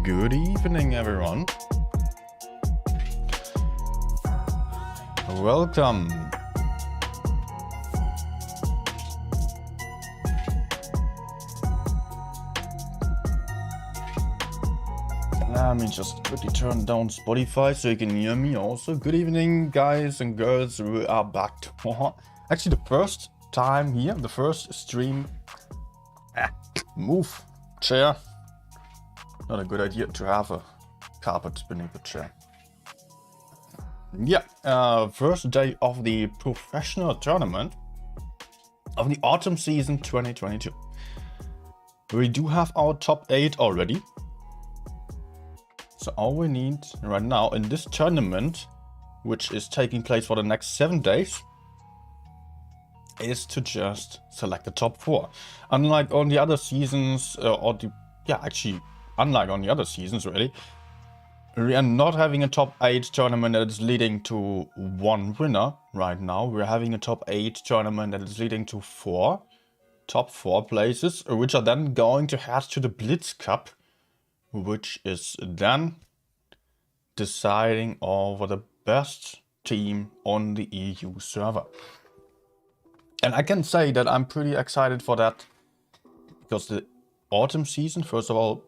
Good evening, everyone. Welcome. Let me just quickly turn down Spotify so you can hear me also. Good evening, guys and girls. We are back to actually the first time here, the first stream. Move chair. Not a good idea to have a carpet beneath the chair. Yeah, first day of the professional tournament of the autumn season 2022. We do have our top 8 already. So all we need right now in this tournament, which is taking place for the next 7 days, is to just select the top 4. Unlike on the other seasons, unlike on the other seasons really, we are not having a top 8 tournament that is leading to 1 winner right now. We're having a top 8 tournament that is leading to 4 top 4 places, which are then going to head to the Blitz Cup, which is then deciding over the best team on the EU server. And I can say that I'm pretty excited for that, because the autumn season, first of all,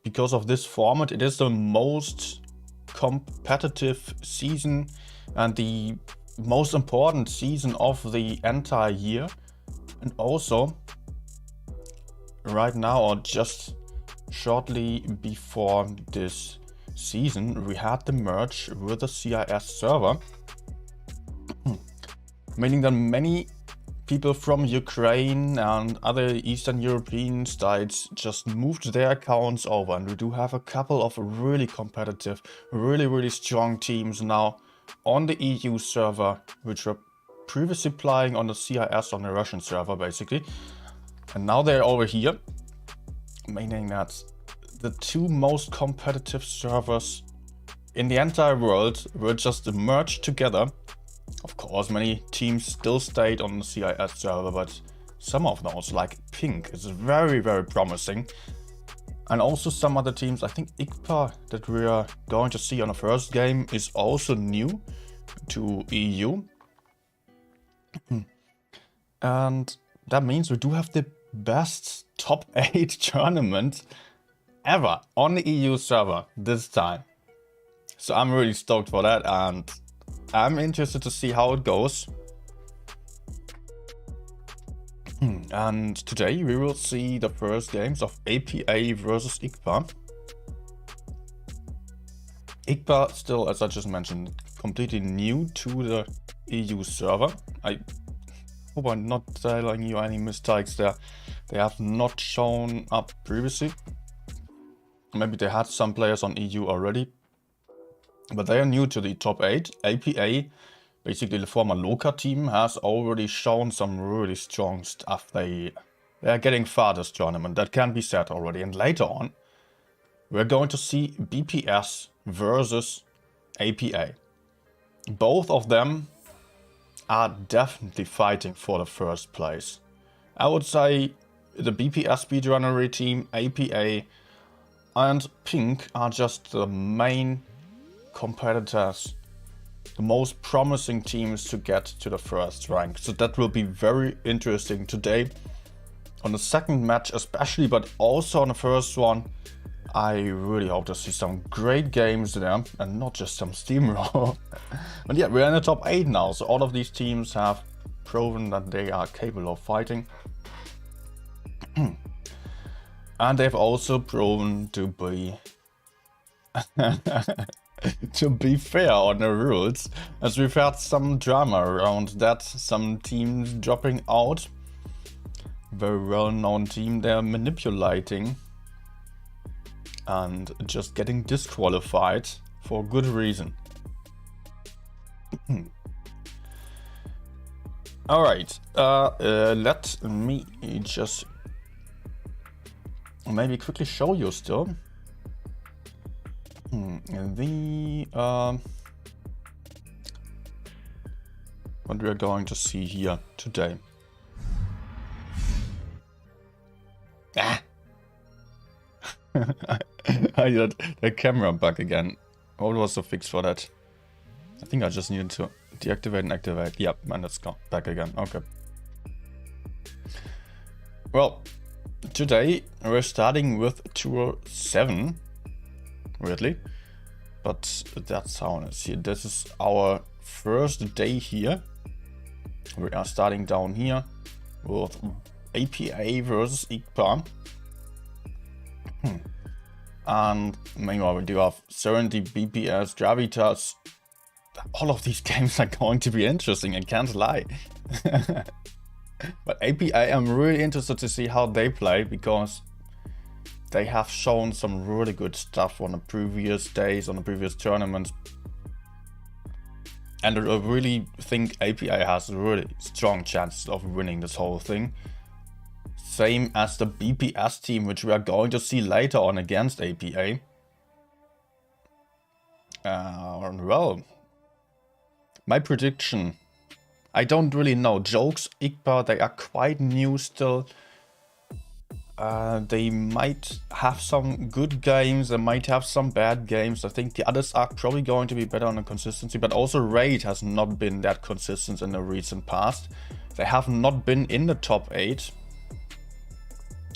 because of this format, it is the most competitive season and the most important season of the entire year. And also, right now, or just shortly before this season, we had the merge with the CIS server, meaning that many people from Ukraine and other Eastern European states just moved their accounts over, and we do have a couple of really competitive, really strong teams now on the EU server, which were previously playing on the CIS, on the Russian server basically, and now they're over here, meaning that the 2 most competitive servers in the entire world were just merged together. Of course, many teams still stayed on the CIS server, but some of those, like Pink, is very promising. And also some other teams, I think IKPA, that we are going to see on the first game, is also new to EU. And that means we do have the best top 8 tournament ever on the EU server this time. So I'm really stoked for that, and I'm interested to see how it goes. And today we will see the first games of APA versus IKPA. IKPA still, as I just mentioned, completely new to the EU server. I hope I'm not telling you any mistakes there. They have not shown up previously. Maybe they had some players on EU already, but they are new to the top 8. APA, basically the former Loka team, has already shown some really strong stuff. They are getting far this tournament, that can be said already. And later on, we're going to see BPS versus APA. Both of them are definitely fighting for the first place. I would say the BPS speedrunnery team, APA, and Pink are just the main competitors, the most promising teams to get to the first rank. So that will be very interesting today on the second match especially, but also on the first one. I really hope to see some great games there and not just some steamroll. But yeah, we're in the top 8 now, so all of these teams have proven that they are capable of fighting. And they've also proven to be to be fair on the rules, as we've had some drama around that, some teams dropping out. Very well-known team they're manipulating and just getting disqualified for good reason. Alright, let me just maybe quickly show you still what we are going to see here today. I got the camera bug again. What was the fix for that? I think I just needed to deactivate and activate. Yep, and it's gone back again. Okay. Well, today we're starting with tour 7. Weirdly. But that's how it is here. This is our first day here. We are starting down here with APA versus IKPA. And meanwhile we do have Serenity, BPS, Gravitas. All of these games are going to be interesting, I can't lie. But APA, I'm really interested to see how they play, because they have shown some really good stuff on the previous days, on the previous tournaments. And I really think APA has a really strong chance of winning this whole thing. Same as the BPS team, which we are going to see later on against APA. Well, my prediction, I don't really know. Jokes, IKPA, they are quite new still. They might have some good games, they might have some bad games. I think the others are probably going to be better on the consistency, but also Raid has not been that consistent in the recent past. They have not been in the top 8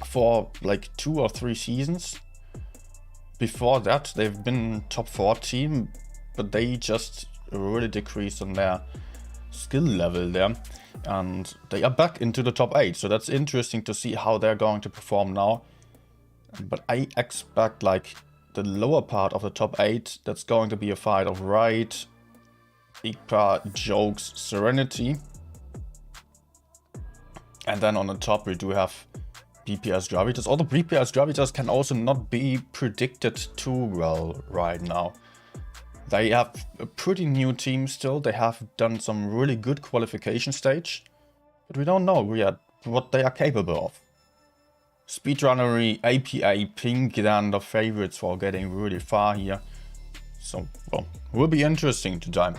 for like 2 or 3 seasons. Before that, they've been top 14, but they just really decreased on their skill level there. And they are back into the top 8, so that's interesting to see how they're going to perform now. But I expect like the lower part of the top 8, that's going to be a fight of Raid, IKPA, Jokes, Serenity. And then on the top we do have BPS Gravitas. Although BPS Gravitas can also not be predicted too well right now. They have a pretty new team still. They have done some really good qualification stage. But we don't know yet what they are capable of. Speedrunnery, APA, Pink, then the favorites for getting really far here. So, well, will be interesting to time.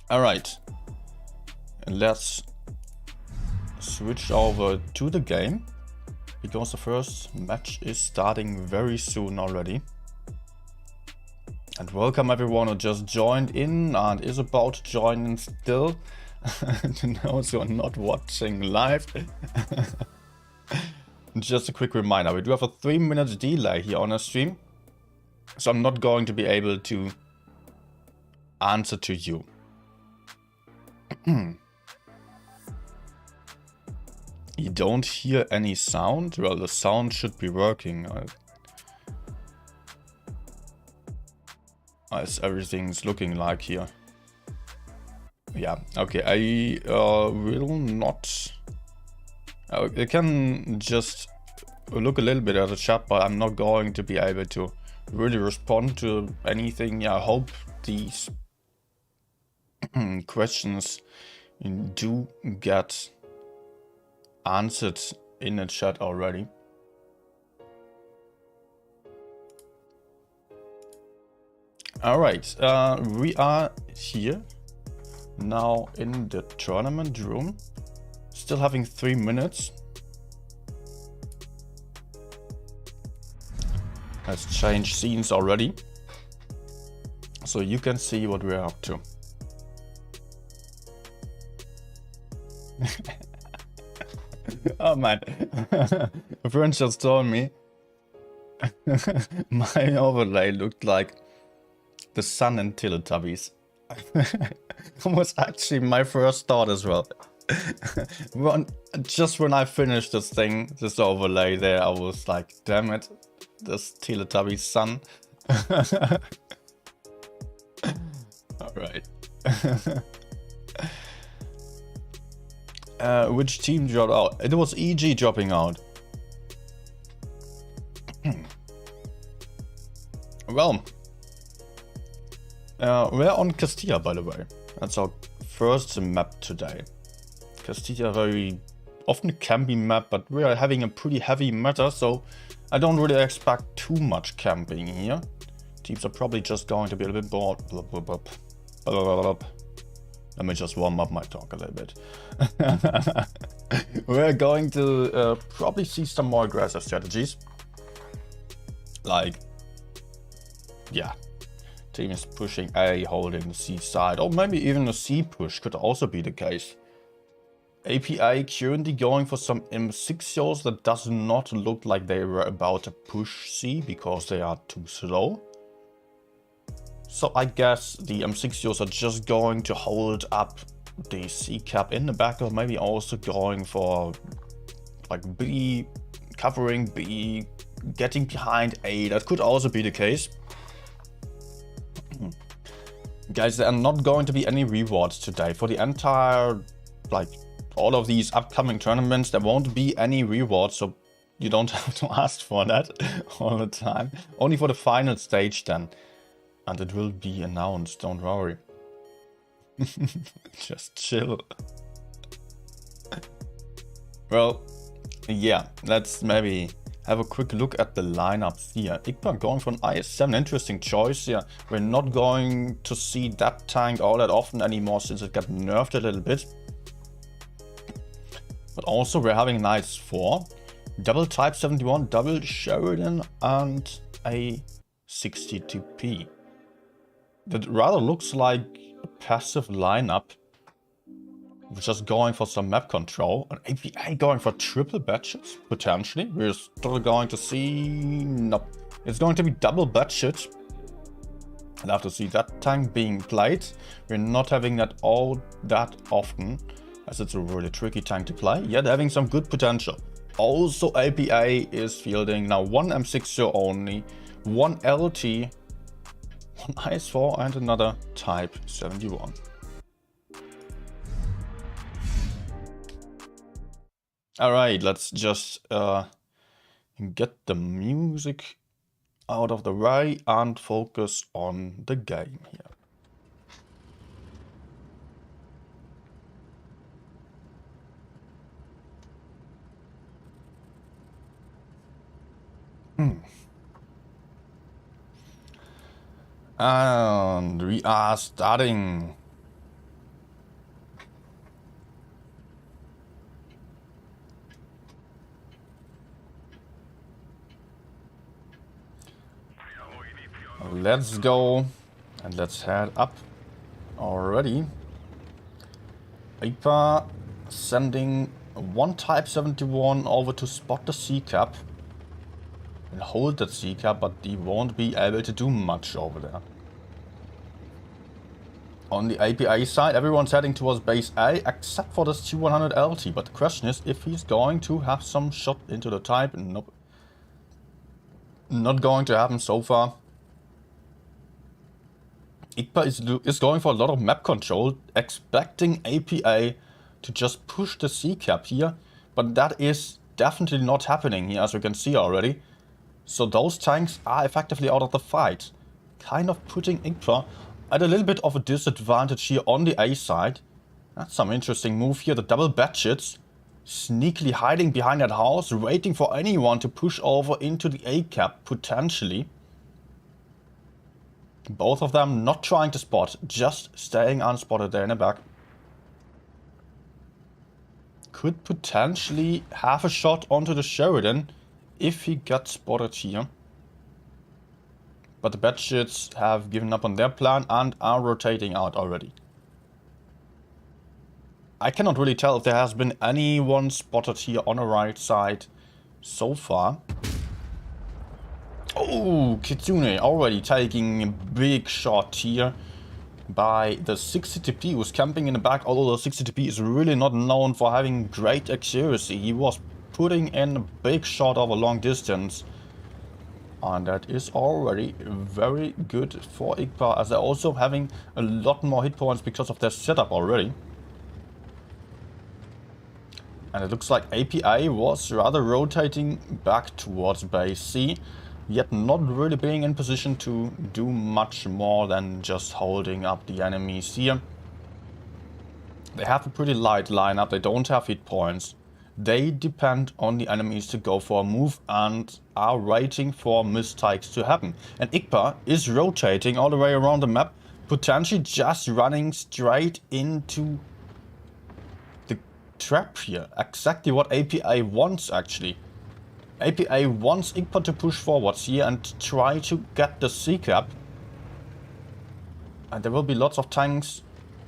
Alright. Let's switch over to the game. Because the first match is starting very soon already. And welcome everyone who just joined in and is about to join in still. To those who are not watching live. Just a quick reminder, we do have a 3-minute delay here on the stream. So I'm not going to be able to answer to you. You don't hear any sound? Well, the sound should be working. As everything's looking like here. Yeah, okay, I will not... I can just look a little bit at the chat, but I'm not going to be able to really respond to anything. Yeah, I hope these questions do get answered in the chat already. Alright, we are here now in the tournament room, still having 3 minutes. Let's change scenes already, so you can see what we're up to. Oh man, a friend just told me my overlay looked like the sun and Teletubbies. Was actually my first thought as well. Just when I finished this thing, this overlay there, I was like, damn it, this Teletubbies sun. Alright. Which team dropped out? It was EG dropping out. Well, we're on Castilla, by the way. That's our first map today. Castilla very often can be map, but we are having a pretty heavy meta, so I don't really expect too much camping here. Teams are probably just going to be a little bit bored. Let me just warm up my talk a little bit. We're going to probably see some more aggressive strategies. Like, yeah. Team is pushing A, holding the C side, or maybe even a C push could also be the case. APA currently going for some M6 that does not look like they were about to push C because they are too slow. So I guess the M6 are just going to hold up the C cap in the back, or maybe also going for like B, covering B, getting behind A. That could also be the case. Guys, there are not going to be any rewards today for the entire, like, all of these upcoming tournaments. There won't be any rewards, so you don't have to ask for that all the time. Only for the final stage then. And it will be announced, don't worry. Just chill. Well, yeah, let's maybe have a quick look at the lineups here. IKPA going for an IS-7, interesting choice here. We're not going to see that tank all that often anymore since it got nerfed a little bit. But also we're having an IS-4, double Type 71, double Sheridan and a 62P. That rather looks like a passive lineup. We're just going for some map control. An APA going for triple batches, potentially. We're still going to see... Nope. It's going to be double batches. I'll have to see that tank being played. We're not having that all that often, as it's a really tricky tank to play, yet having some good potential. Also, APA is fielding now one M60 only, one LT, one IS-4 and another Type 71. Alright, let's just get the music out of the way and focus on the game here. And we are starting. Let's go and let's head up already. IKPA sending one Type 71 over to spot the C cap and hold that C cap, but they won't be able to do much over there. On the APA side, everyone's heading towards base A except for this 2100 LT, but the question is if he's going to have some shot into the Type. Nope. Not going to happen so far. IKPA is going for a lot of map control, expecting APA to just push the C cap here, but that is definitely not happening here, as you can see already. So those tanks are effectively out of the fight, kind of putting IKPA at a little bit of a disadvantage here on the A side. That's some interesting move here, the double batches, sneakily hiding behind that house, waiting for anyone to push over into the A cap, potentially. Both of them not trying to spot, just staying unspotted there in the back. Could potentially have a shot onto the Sheridan if he got spotted here. But the batches have given up on their plan and are rotating out already. I cannot really tell if there has been anyone spotted here on the right side so far. Oh, Kitsune already taking a big shot here by the 60TP who's camping in the back, although the 60TP is really not known for having great accuracy. He was putting in a big shot of a long distance. And that is already very good for IKPA, as they're also having a lot more hit points because of their setup already. And it looks like APA was rather rotating back towards base C, yet not really being in position to do much more than just holding up the enemies here. They have a pretty light lineup, they don't have hit points. They depend on the enemies to go for a move and are waiting for mistakes to happen. And IKPA is rotating all the way around the map, potentially just running straight into the trap here. Exactly what APA wants, actually. APA wants IKPA to push forwards here and try to get the C cap. And there will be lots of tanks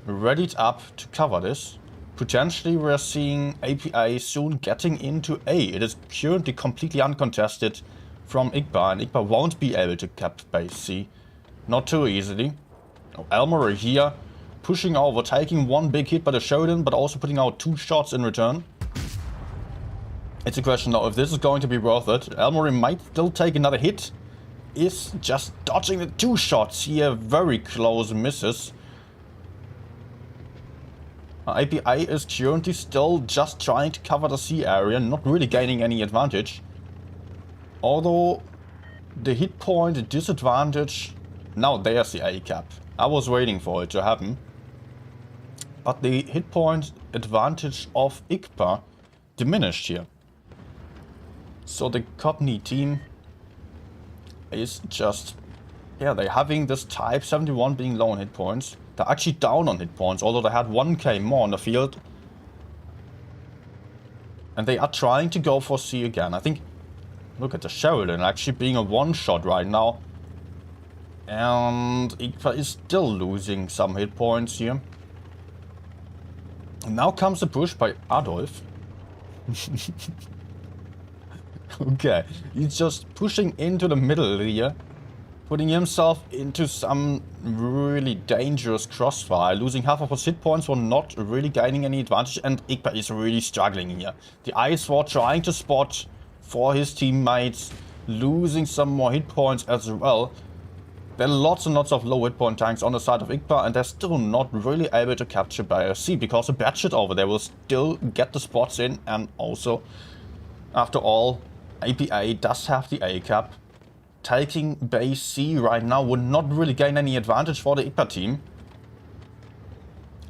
readied up to cover this. Potentially we're seeing APA soon getting into A. It is currently completely uncontested from IKPA, and IKPA won't be able to cap base C. Not too easily. Elmore here pushing over, taking one big hit by the Shodan, but also putting out 2 shots in return. It's a question now if this is going to be worth it. Elmore might still take another hit. Is just dodging the 2 shots here. Very close misses. APA is currently still just trying to cover the C area, not really gaining any advantage. Although the hit point disadvantage... Now there's the A cap. I was waiting for it to happen. But the hit point advantage of IKPA diminished here. So the Copney team is just... Yeah, they're having this Type 71 being low on hit points. They're actually down on hit points, although they had 1k more on the field. And they are trying to go for C again. I think... Look at the Sheridan actually being a one-shot right now. And IKPA is still losing some hit points here. And now comes the push by Adolf. Okay, he's just pushing into the middle here. Putting himself into some really dangerous crossfire. Losing half of his hit points for not really gaining any advantage. And IKPA is really struggling here. The IS-4 trying to spot for his teammates. Losing some more hit points as well. There are lots and lots of low hit point tanks on the side of IKPA, and they're still not really able to capture base C, because the batshit over there will still get the spots in, and also, after all, APA does have the A cap. Taking base C right now would not really gain any advantage for the IKPA team.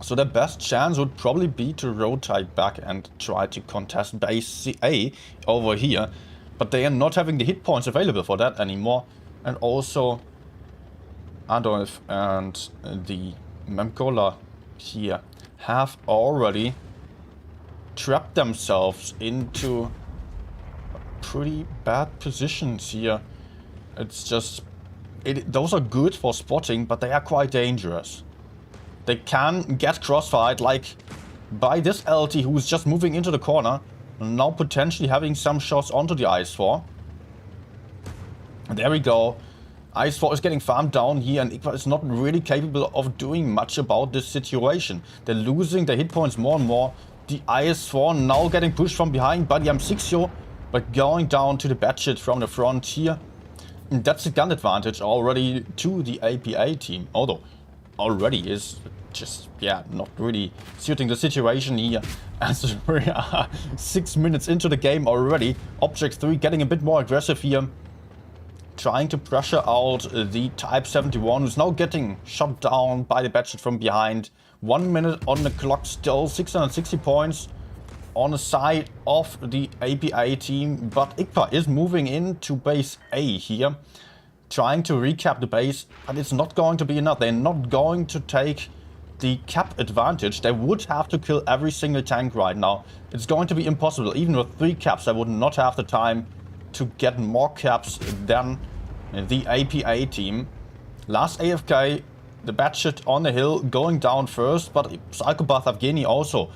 So their best chance would probably be to rotate back and try to contest base A over here. But they are not having the hit points available for that anymore. And also... Adolf and the Memkola here have already trapped themselves into pretty bad positions here. It's just... those are good for spotting, but they are quite dangerous. They can get crossfired, like by this LT who's just moving into the corner. And now potentially having some shots onto the IS-4. There we go. IS-4 is getting farmed down here, and IKPA is not really capable of doing much about this situation. They're losing their hit points more and more. The IS-4 now getting pushed from behind by the M60, but going down to the batshit from the front here. And that's a gun advantage already to the APA team. Although, already is just, yeah, not really suiting the situation here. As we are 6 minutes into the game already. Object 3 getting a bit more aggressive here. Trying to pressure out the Type 71, who's now getting shot down by the batshit from behind. 1 minute on the clock, still 660 points on the side of the APA team. But IKPA is moving into base A here, trying to recap the base, but it's not going to be enough. They're not going to take the cap advantage. They would have to kill every single tank right now. It's going to be impossible. Even with 3 caps, they would not have the time to get more caps than the APA team. Last AFK, the batshit on the hill going down first, but Psychopath Evgeny also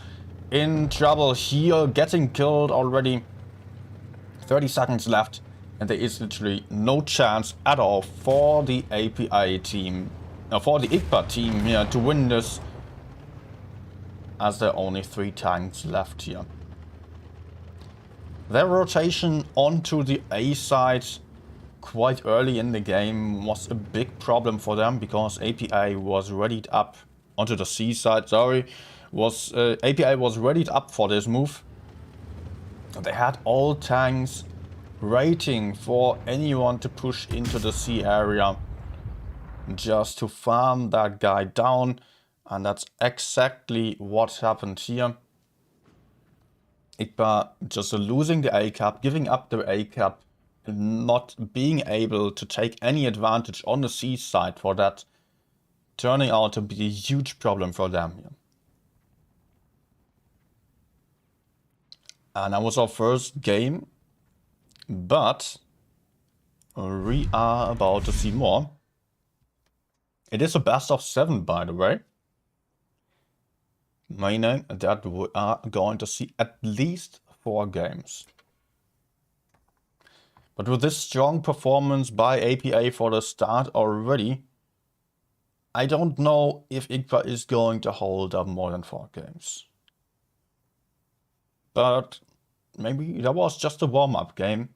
in trouble here, getting killed already. 30 seconds left, and there is literally no chance at all for the APA team, for the IKPA team here to win this, as there are only 3 tanks left here. Their rotation onto the A side quite early in the game was a big problem for them, because APA was readied up onto the C side, sorry, APA was readied up for this move. They had all tanks waiting for anyone to push into the C area just to farm that guy down, and that's exactly what happened here. IKPA just losing the A cap, giving up the A cap, and not being able to take any advantage on the C side for that, turning out to be a huge problem for them here. And that was our first game But we are about to see more. It is a best of 7, by the way. Meaning that we are going to see at least 4 games. But with this strong performance by IKPA for the start already, I don't know if IKPA is going to hold up more than 4 games. But maybe that was just a warm-up game.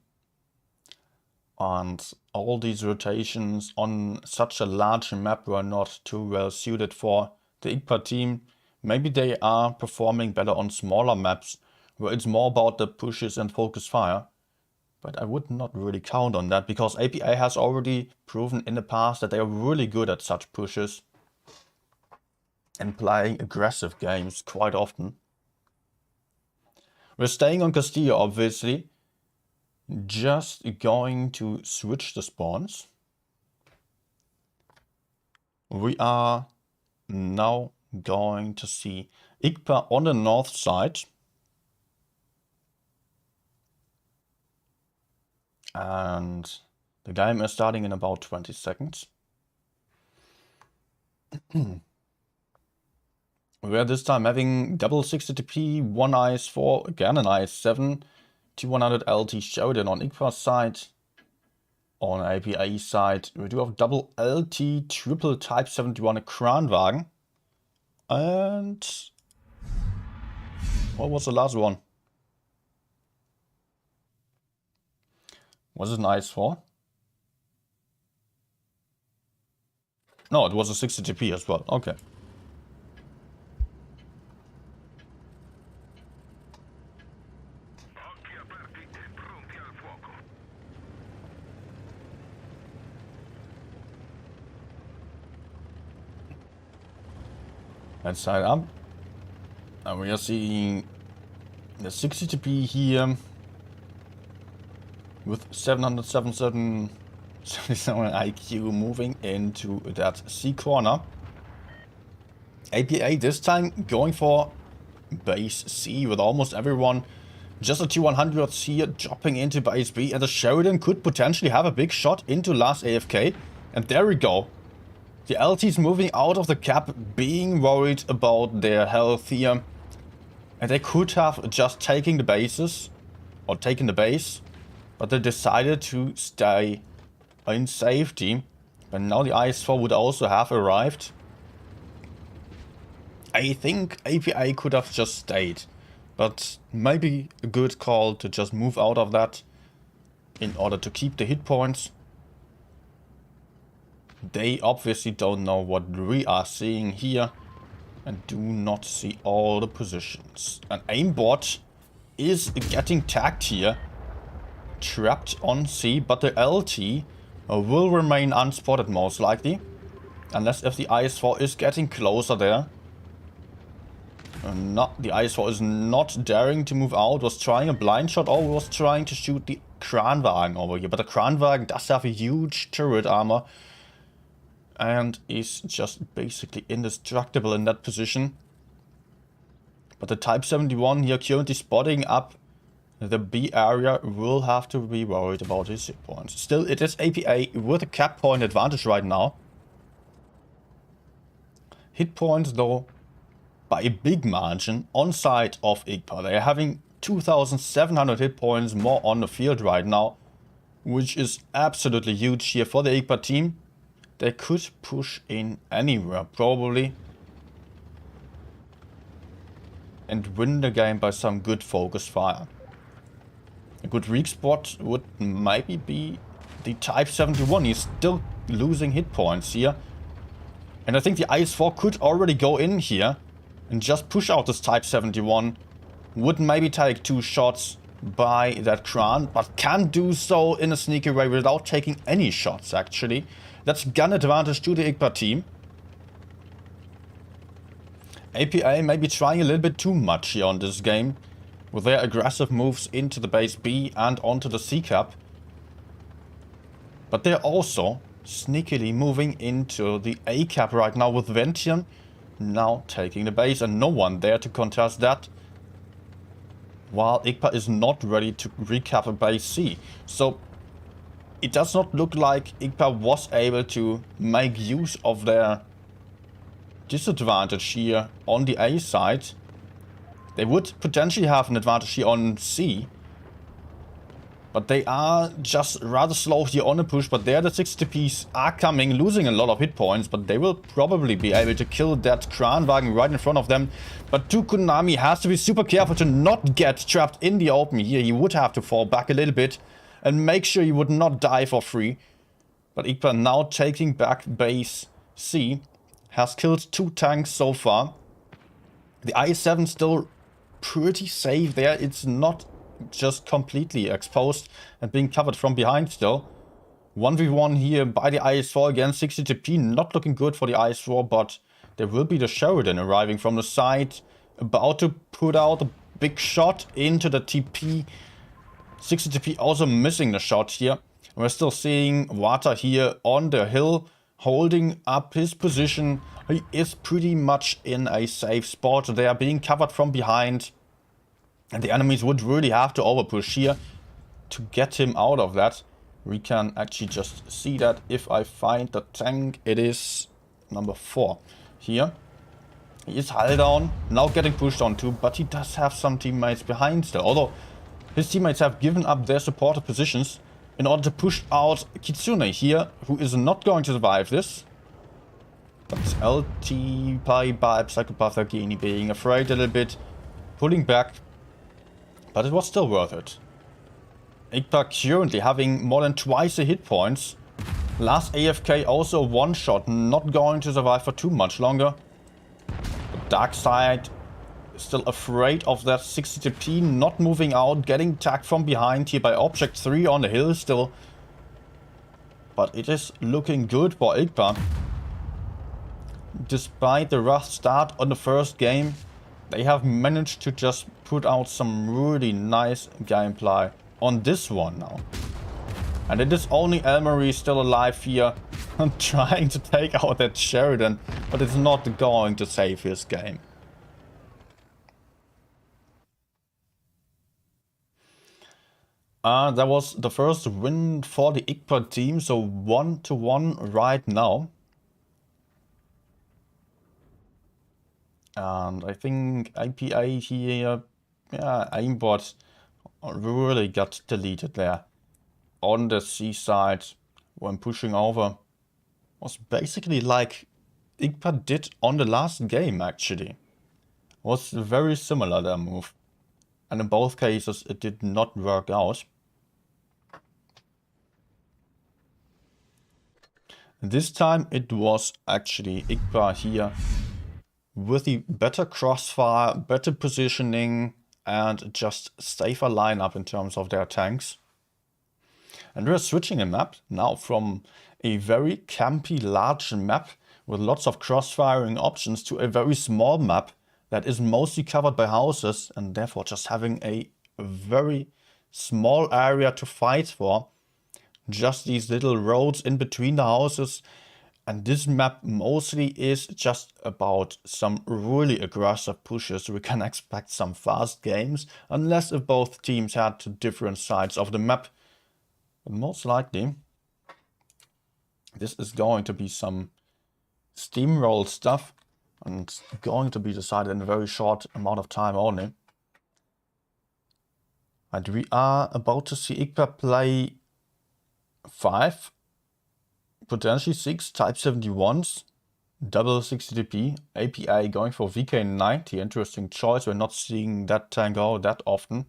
And all these rotations on such a large map were not too well suited for the IKPA team. Maybe they are performing better on smaller maps, where it's more about the pushes and focus fire. But I would not really count on that, because IKPA has already proven in the past that they are really good at such pushes and playing aggressive games quite often. We're staying on Castillo, obviously. Just going to switch the spawns. We are now going to see IKPA on the north side. And the game is starting in about 20 seconds. We are this time having double 60TP, 1 IS4, again an IS7, T100 LT Showdown on IKPA's side. On IKPA side, we do have double LT, triple Type 71 Kranwagen. And what was the last one? Was it an IS4? No, it was a 60TP as well. Okay. Let's side up. And we are seeing the 60TP here with 777 IQ moving into that C corner. IKPA this time going for base C with almost everyone. Just a T100s here dropping into base B, and the Sheridan could potentially have a big shot into last AFK. And there we go. The LT's moving out of the cap, being worried about their health here. And they could have just taken the bases, or taken the base, but they decided to stay in safety. But now the IS4 would also have arrived. I think IKPA could have just stayed, but maybe a good call to just move out of that in order to keep the hit points. They obviously don't know what we are seeing here and do not see all the positions. An aimbot is getting tagged here, trapped on C, but the LT will remain unspotted most likely, unless if the IS4 is getting closer there. No, the IS4 is not daring to move out, was trying a blind shot or was trying to shoot the Kranwagen over here, but the Kranwagen does have a huge turret armor and is just basically indestructible in that position. But the Type 71 here currently spotting up the B area will have to be worried about his hit points. Still, it is IKPA with a cap point advantage right now. Hit points though by a big margin on side of IKPA. They are having 2,700 hit points more on the field right now, which is absolutely huge here for the IKPA team. They could push in anywhere, probably, and win the game by some good focus fire. A good weak spot would maybe be the Type 71. He's still losing hit points here. And I think the IS4 could already go in here and just push out this Type 71. Would maybe take 2 shots by that Kran, but can do so in a sneaky way without taking any shots actually. That's gun advantage to the IKPA team. IKPA may be trying a little bit too much here on this game with their aggressive moves into the base B and onto the C cap. But they're also sneakily moving into the A cap right now with Ventium now taking the base and no one there to contest that. while IKPA is not ready to recapture base C. So it does not look like IKPA was able to make use of their disadvantage here on the A side. They would potentially have an advantage here on C, but they are just rather slow here on the push. But there the 60Ps are coming, losing a lot of hit points, but they will probably be able to kill that Kranwagen right in front of them. But Tukunami has to be super careful to not get trapped in the open here. He would have to fall back a little bit and make sure he would not die for free. But IKPA now taking back base C, has killed 2 tanks so far. The I-7 still pretty safe there. It's not just completely exposed and being covered from behind still. 1v1 here by the IS-4 against 60TP. Not looking good for the IS-4, but there will be the Sheridan arriving from the side. About to put out a big shot into the TP. 60TP also missing the shot here. We're still seeing Wata here on the hill, holding up his position. He is pretty much in a safe spot. They are being covered from behind. And the enemies would really have to overpush here to get him out of that. We can actually just see that if I find the tank. It is number 4 here. He is hull down, now getting pushed on too, but he does have some teammates behind still. Although his teammates have given up their supported positions in order to push out Kitsune here, who is not going to survive this. But LT, Pi, Psychopath, Agini being afraid a little bit, pulling back. But it was still worth it. IKPA currently having more than twice the hit points. Last AFK also one shot, not going to survive for too much longer. The Dark Side is still afraid of that 60TP, not moving out, getting tagged from behind here by Object 3 on the hill still. But it is looking good for IKPA. Despite the rough start on the first game, they have managed to just put out some really nice gameplay on this one now. And it is only Elmarie still alive here, trying to take out that Sheridan, but it's not going to save his game. That was the first win for the IKPA team, so 1-1 right now. And I think IPA here, yeah, aimbot really got deleted there. On the C side, when pushing over, was basically like IKPA did on the last game actually. Was very similar, their move. And in both cases it did not work out. This time it was actually IKPA here with the better crossfire, better positioning, and just safer lineup in terms of their tanks. And we're switching a map now from a very campy large map with lots of cross-firing options to a very small map that is mostly covered by houses and therefore just having a very small area to fight for. Just these little roads in between the houses. And this map mostly is just about some really aggressive pushes. We can expect some fast games, unless if both teams head to different sides of the map. But most likely, this is going to be some steamroll stuff, and it's going to be decided in a very short amount of time only. And we are about to see IKPA play 5, potentially 6 Type 71s, double 60TP, APA going for VK90, interesting choice. We're not seeing that tank out that often.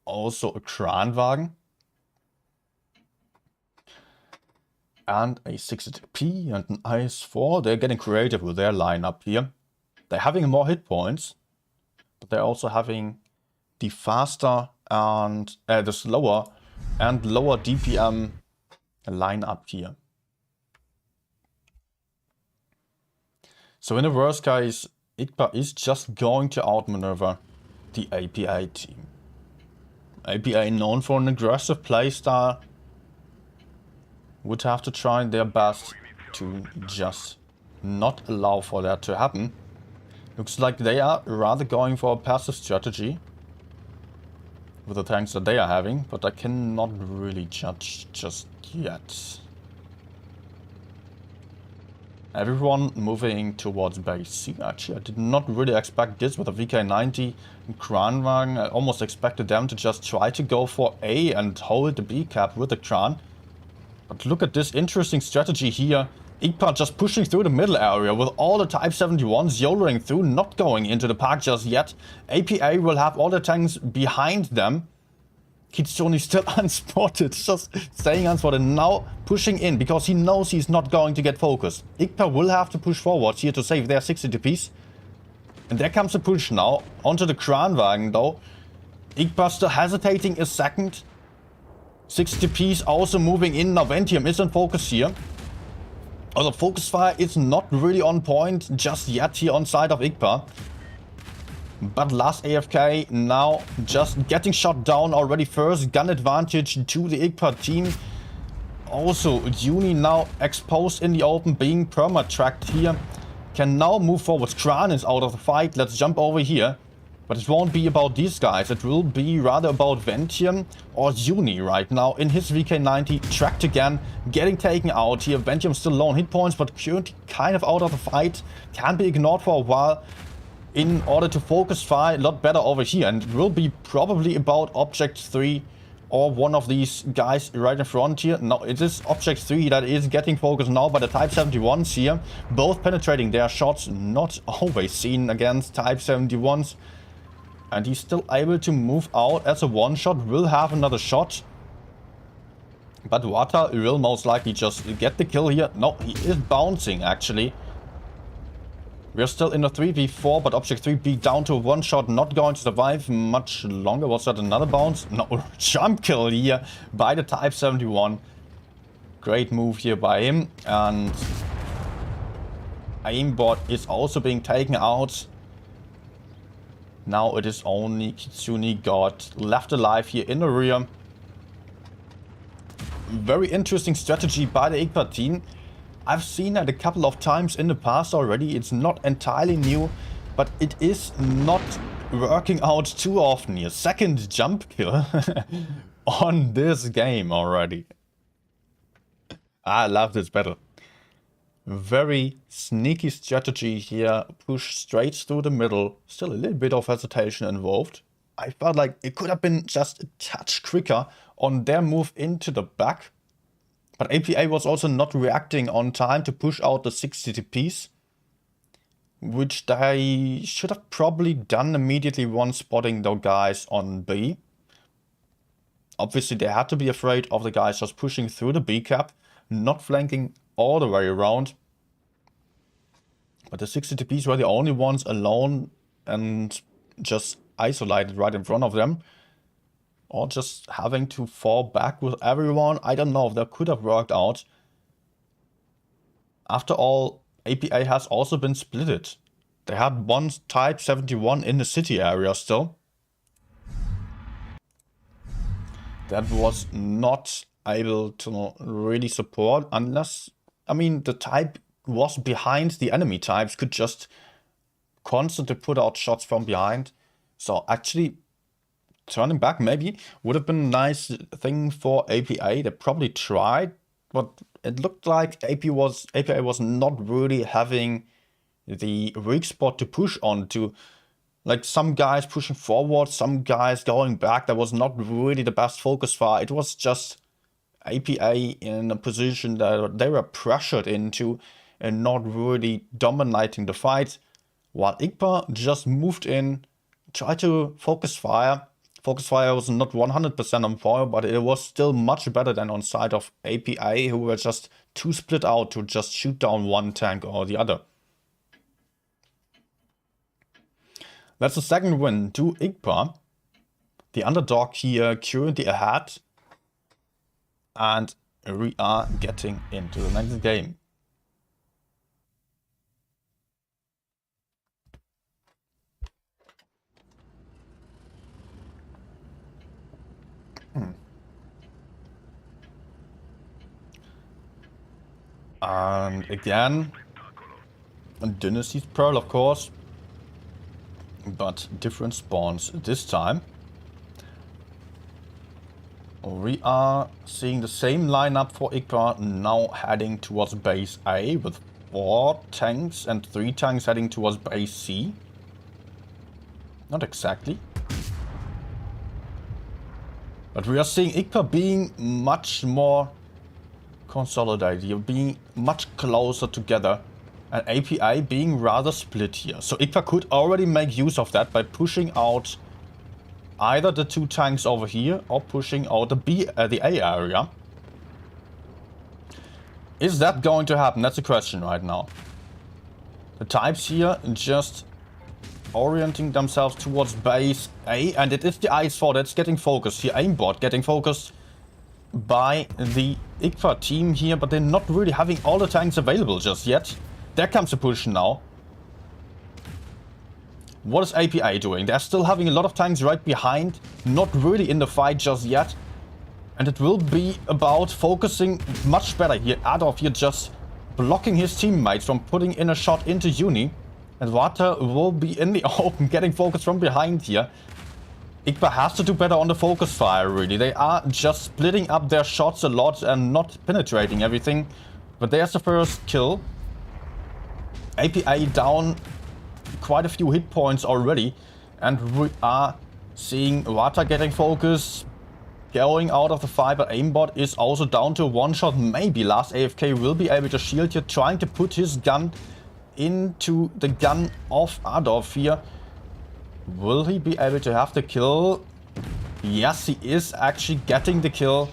Also a Kranwagen. And a 60TP and an IS-4. They're getting creative with their lineup here. They're having more hit points, but they're also having the faster and the slower and lower DPM lineup here. So in the worst case, IKPA is just going to outmaneuver the APA team. APA, known for an aggressive playstyle, would have to try their best to just not allow for that to happen. Looks like they are rather going for a passive strategy with the tanks that they are having, but I cannot really judge just yet. Everyone moving towards base C. Actually, I did not really expect this with a VK90 and Kranwagen. I almost expected them to just try to go for A and hold the B cap with the Kran. But look at this interesting strategy here. IKPA just pushing through the middle area with all the Type 71s yodeling through, not going into the park just yet. APA will have all the tanks behind them. Kitsune still unspotted, just staying unspotted, now pushing in because he knows he's not going to get focused. IKPA will have to push forward here to save their 60 DPs. And there comes a push now onto the Kranwagen though. IKPA still hesitating a second. 60 DPs also moving in. Now Ventium is in focus here. Although focus fire is not really on point just yet here on side of IKPA. But last AFK now just getting shot down already. First gun advantage to the IKPA team. Also Uni now exposed in the open, being perma-tracked here. Can now move forward. Kran is out of the fight. Let's jump over here. But it won't be about these guys. It will be rather about Ventium or Uni right now in his VK90. Tracked again. Getting taken out here. Ventium still low on hit points, but currently kind of out of the fight. Can be ignored for a while in order to focus fire a lot better over here. And it will be probably about Object 3 or one of these guys right in front here. No, it is Object 3 that is getting focused now by the Type 71s here. Both penetrating their shots, not always seen against Type 71s. And he's still able to move out as a one-shot. Will have another shot. But Wata will most likely just get the kill here. No, he is bouncing actually. We're still in a 3v4, but Object 3B down to a one-shot, not going to survive much longer. Was that another bounce? No, jump kill here by the Type 71. Great move here by him. And aimbot is also being taken out. Now it is only Kitsune God left alive here in the rear. Very interesting strategy by the IKPA team. I've seen that a couple of times in the past already. It's not entirely new, but it is not working out too often here. Second jump kill on this game already. I love this battle. Very sneaky strategy here. Push straight through the middle. Still a little bit of hesitation involved. I felt like it could have been just a touch quicker on their move into the back. But APA was also not reacting on time to push out the 60 TPs, which they should have probably done immediately once spotting the guys on B. Obviously they had to be afraid of the guys just pushing through the B cap, not flanking all the way around. But the 60 TPs were the only ones alone and just isolated right in front of them. Or just having to fall back with everyone. I don't know if that could have worked out. After all, APA has also been splitted. They had one Type 71 in the city area still. That was not able to really support unless, I mean, the type was behind the enemy types, could just constantly put out shots from behind. So actually, turning back maybe would have been a nice thing for APA. They probably tried, but it looked like APA was not really having the weak spot to push onto. Like some guys pushing forward, some guys going back. That was not really the best focus fire. It was just APA in a position that they were pressured into and not really dominating the fight. While IKPA just moved in, tried to focus fire. Focus fire was not 100% on point, but it was still much better than on side of APA, who were just too split out to just shoot down one tank or the other. That's the second win to IKPA. The underdog here currently ahead. And we are getting into the next game. And again, Dynasty's Pearl, of course. but different spawns this time. We are seeing the same lineup for IKPA, now heading towards base A with 4 tanks and 3 tanks heading towards base C. Not exactly. But we are seeing IKPA being much more consolidated here, being much closer together, and APA being rather split here. So IKPA could already make use of that by pushing out either the 2 tanks over here or pushing out the A area. Is that going to happen? That's a question right now. The types here just orienting themselves towards base A, and it is the IS-4 that's getting focused here. Aimbot getting focused by the IKPA team here, but they're not really having all the tanks available just yet. There comes a push now. What is APA doing? They're still having a lot of tanks right behind, not really in the fight just yet. And it will be about focusing much better here. Adolf here just blocking his teammates from putting in a shot into Uni. And Water will be in the open, getting focused from behind here. IKPA has to do better on the focus fire, really. They are just splitting up their shots a lot and not penetrating everything. But there's the first kill. APA down quite a few hit points already, and we are seeing Wata getting focus, going out of the fight, but aimbot is also down to 1 shot. Maybe last AFK will be able to shield here, trying to put his gun into the gun of Adolf here. Will he be able to have the kill? Yes, he is actually getting the kill.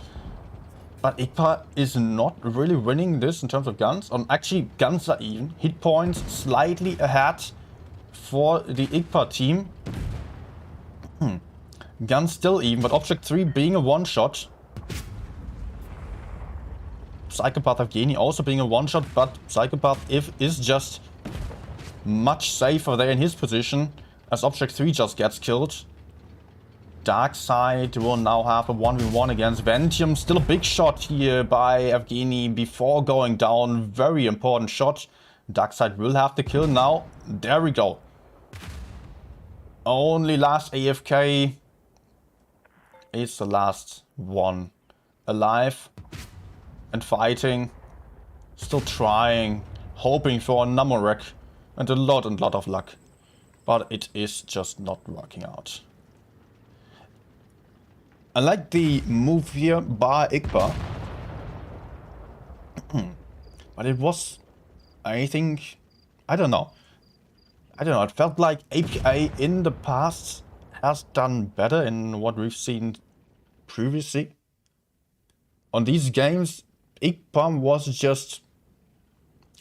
But IKPA is not really winning this in terms of guns. Actually, guns are even. Hit points slightly ahead for the IKPA team. Guns still even, but Object 3 being a 1-shot. Psychopath Evgeny also being a 1-shot, but Psychopath is just much safer there in his position, as Object 3 just gets killed. Darkside will now have a 1v1 against Ventium. Still a big shot here by Evgeny before going down. Very important shot. Darkside will have the kill now. There we go. Only last AFK is the last one alive and fighting. Still trying, hoping for a Namorek and a lot of luck. But it is just not working out. I like the move here by IKPA. But it was, I think, I don't know. It felt like APA in the past has done better in what we've seen previously. On these games, IKPA was just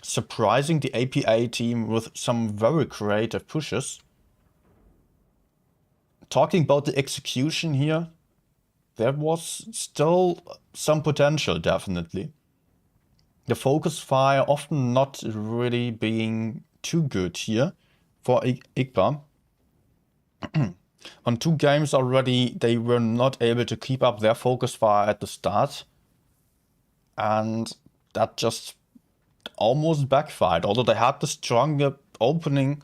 surprising the APA team with some very creative pushes. Talking about the execution here, there was still some potential, definitely. The focus fire often not really being too good here for IKPA. On 2 games already, they were not able to keep up their focus fire at the start. And that just almost backfired. Although they had the stronger opening,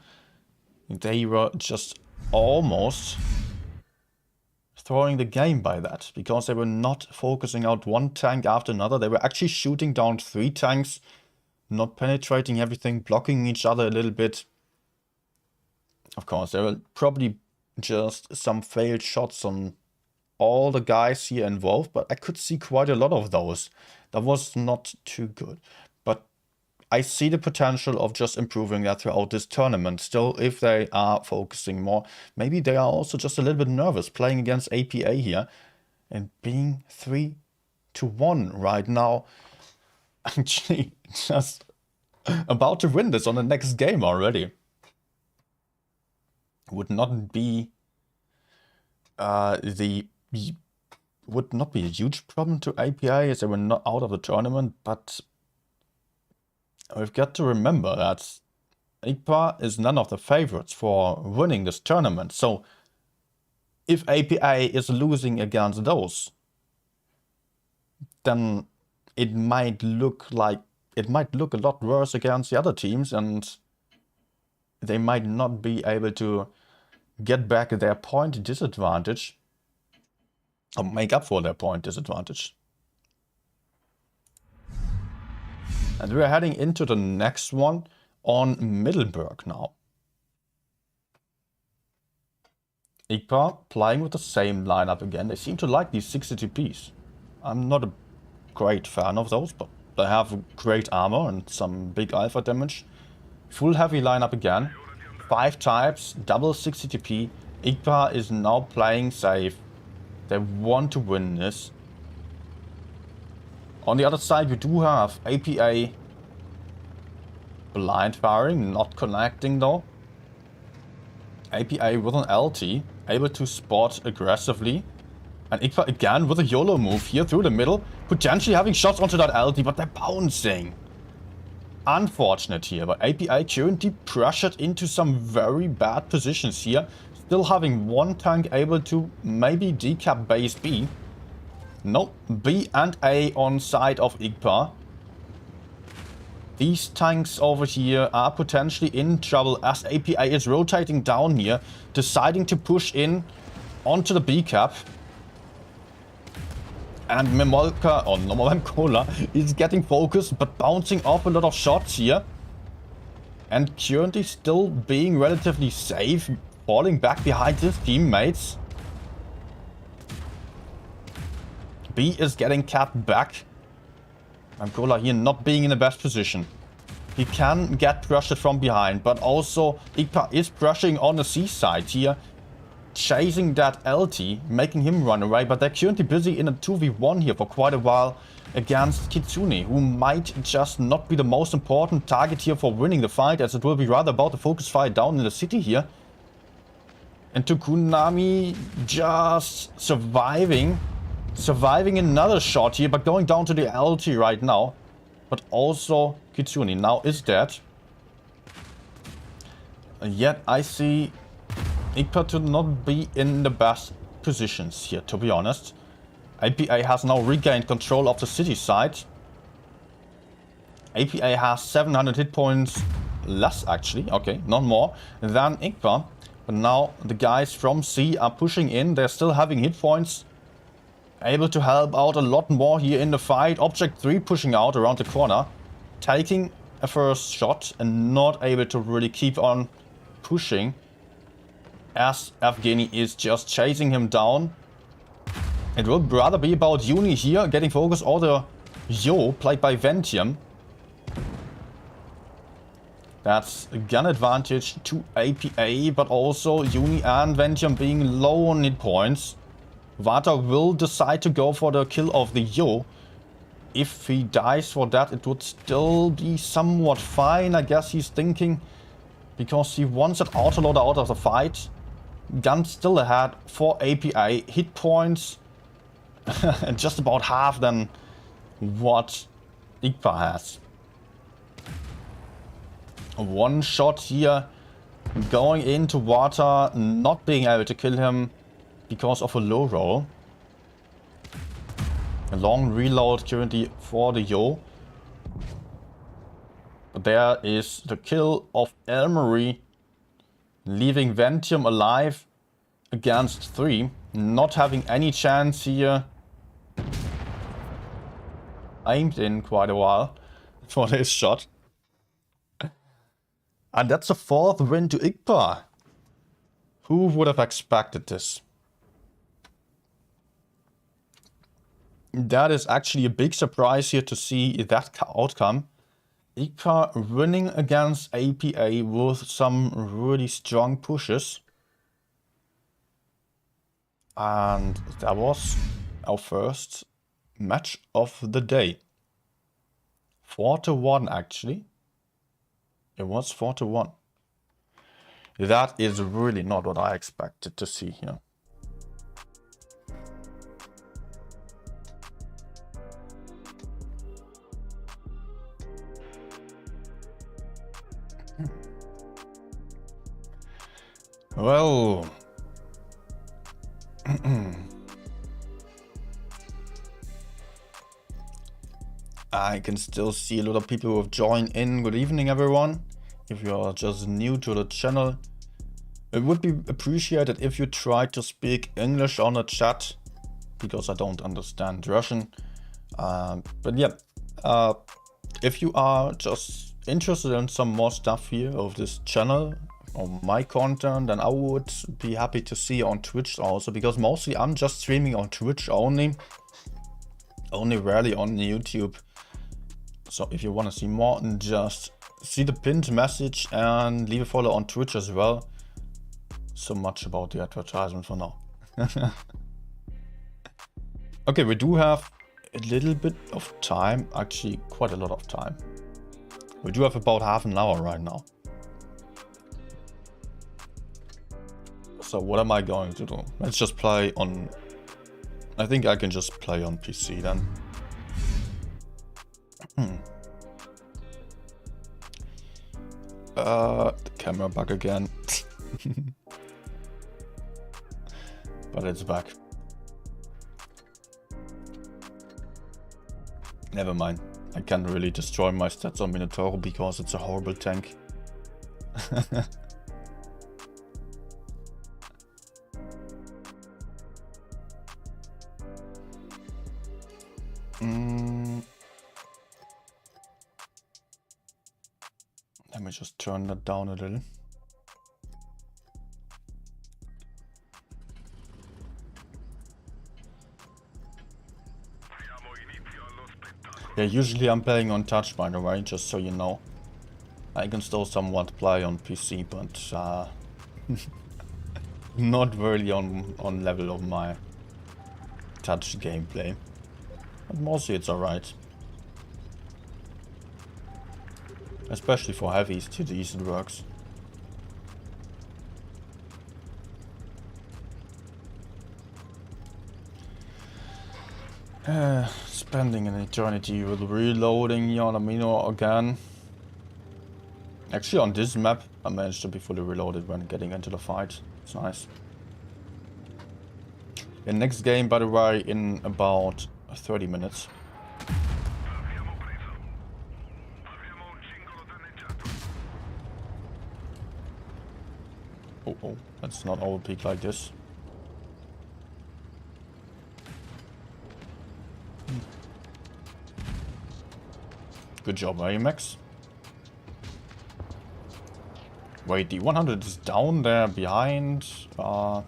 they were just almost throwing the game by that, because they were not focusing out 1 tank after another. They were actually shooting down 3 tanks, not penetrating everything, blocking each other a little bit. Of course, there were probably just some failed shots on all the guys here involved, but I could see quite a lot of those. That was not too good. But I see the potential of just improving that throughout this tournament. Still, if they are focusing more, maybe they are also just a little bit nervous playing against APA here and being 3-1 right now. Actually, just about to win this on the next game already. Would not be would not be a huge problem to APA as they were not out of the tournament, but we've got to remember that IKPA is none of the favorites for winning this tournament. So if APA is losing against those, then it might look a lot worse against the other teams, and they might not be able to get back their point disadvantage, or make up for their point disadvantage. And we're heading into the next one on Middelburg now. IKPA playing with the same lineup again. They seem to like these 60 TPs. I'm not a great fan of those, but they have great armor and some big alpha damage. Full heavy lineup again. 5 types, double 60 TP. IKPA is now playing safe. They want to win this. On the other side, we do have APA blind firing, not connecting though. APA with an LT, able to spot aggressively. And IKPA again with a YOLO move here through the middle, potentially having shots onto that LT, but they're bouncing. Unfortunate here, but APA currently pressured into some very bad positions here. Still having one tank able to maybe decap base B. Nope, B and A on side of IKPA. These tanks over here are potentially in trouble as APA is rotating down here, deciding to push in onto the B cap. And Memolka, or Memcola, is getting focused but bouncing off a lot of shots here. And currently still being relatively safe, falling back behind his teammates. B is getting capped back. Memcola here not being in the best position. He can get pressured from behind, but also IKPA is pressuring on the C side here. Chasing that LT, making him run away, but they're currently busy in a 2v1 here for quite a while against Kitsune, who might just not be the most important target here for winning the fight, as it will be rather about the focus fight down in the city here. And Tokunami just surviving another shot here, but going down to the LT right now. But also Kitsune now is dead. And yet I see IKPA to not be in the best positions here, to be honest. APA has now regained control of the city side. APA has 700 hit points less, actually. Okay, not more than IKPA. But now the guys from C are pushing in. They're still having hit points. Able to help out a lot more here in the fight. Object 3 pushing out around the corner. Taking a first shot and not able to really keep on pushing, as Evgeny is just chasing him down. It will rather be about Uni here, getting focus, or the Yo, played by Ventium. That's a gun advantage to APA, but also Uni and Ventium being low on hit points. Vata will decide to go for the kill of the Yo. If he dies for that, it would still be somewhat fine, I guess he's thinking, because he wants that autoloader out of the fight. Gun still ahead for APA. Hit points just about half than what IKPA has. One shot here going into water, not being able to kill him because of a low roll. A long reload currently for the Yo. But there is the kill of Elmery, leaving Ventium alive against 3. Not having any chance here. Aimed in quite a while for this shot. And that's a 4th win to IKPA. Who would have expected this? That is actually a big surprise here to see that outcome. IKPA winning against APA with some really strong pushes. And that was our first match of the day. 4-1 actually. It was 4-1. That is really not what I expected to see here. Well, I can still see a lot of people who have joined in. Good evening, everyone. If you are just new to the channel, It would be appreciated if you try to speak English on the chat, because I don't understand Russian. But yeah, if you are just interested in some more stuff here of this channel, or my content, then I would be happy to see you on Twitch also, because mostly I'm just streaming on Twitch only rarely on YouTube. So if you want to see more, just see the pinned message and leave a follow on Twitch as well. So much about the advertisement for now. Okay, we do have a little bit of time, actually quite a lot of time. We do have about half an hour right now. So what am I going to do? Let's just play on... I think I can just play on PC then. The camera bug again. But it's back. Never mind. I can't really destroy my stats on Minotauro because it's a horrible tank. Let me just turn that down a little. Yeah, usually I'm playing on touch, by the way, just so you know. I can still somewhat play on PC, but not really on level of my touch gameplay. But mostly it's alright. Especially for heavies, TDs it works. Spending an eternity with reloading Yonamino again. Actually on this map I managed to be fully reloaded when getting into the fight. It's nice. The next game, by the way, in about 30 minutes. Oh, let's not overpeak like this. Good job, Max. Wait, the 100 is down there behind. I'm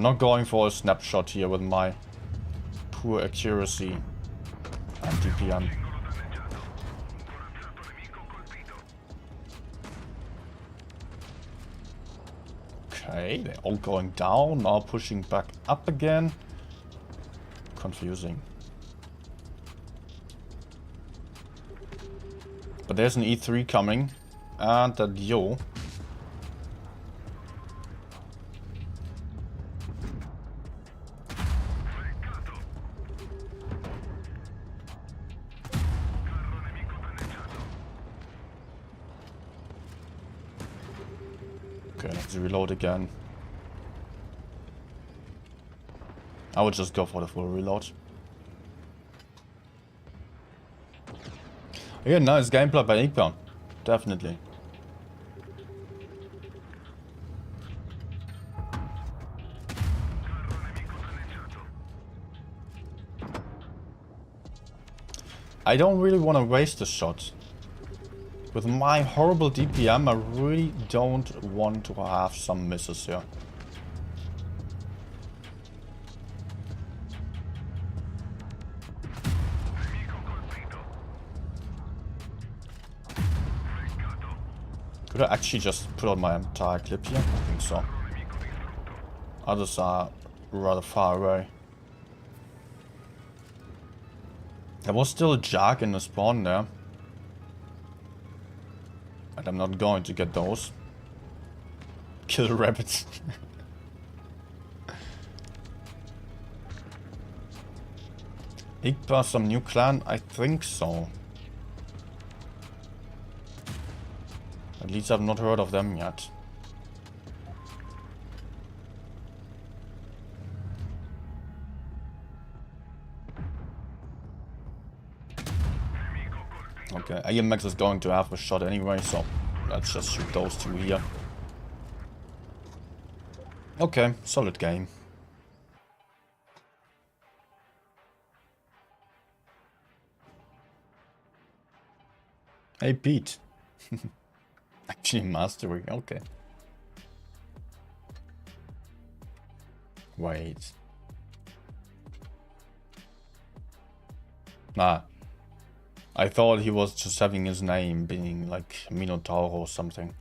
not going for a snapshot here with my poor accuracy and DPM. Okay, they're all going down, now pushing back up again. Confusing. But there's an E3 coming, and that yo. Okay, let's reload again. I would just go for the full reload. Yeah, nice gameplay by IKPA. Definitely. I don't really want to waste a shot. With my horrible DPM, I really don't want to have some misses here. Could I actually just put on my entire clip here? I think so. Others are rather far away. There was still a Jag in the spawn there. And I'm not going to get those. Kill rabbits. IKPA, some new clan? I think so. At least I've not heard of them yet. Okay, AMX is going to have a shot anyway, so let's just shoot those two here. Okay, solid game. Hey, Pete. Actually, mastery, okay. Wait. Nah. I thought he was just having his name being like Minotauro or something.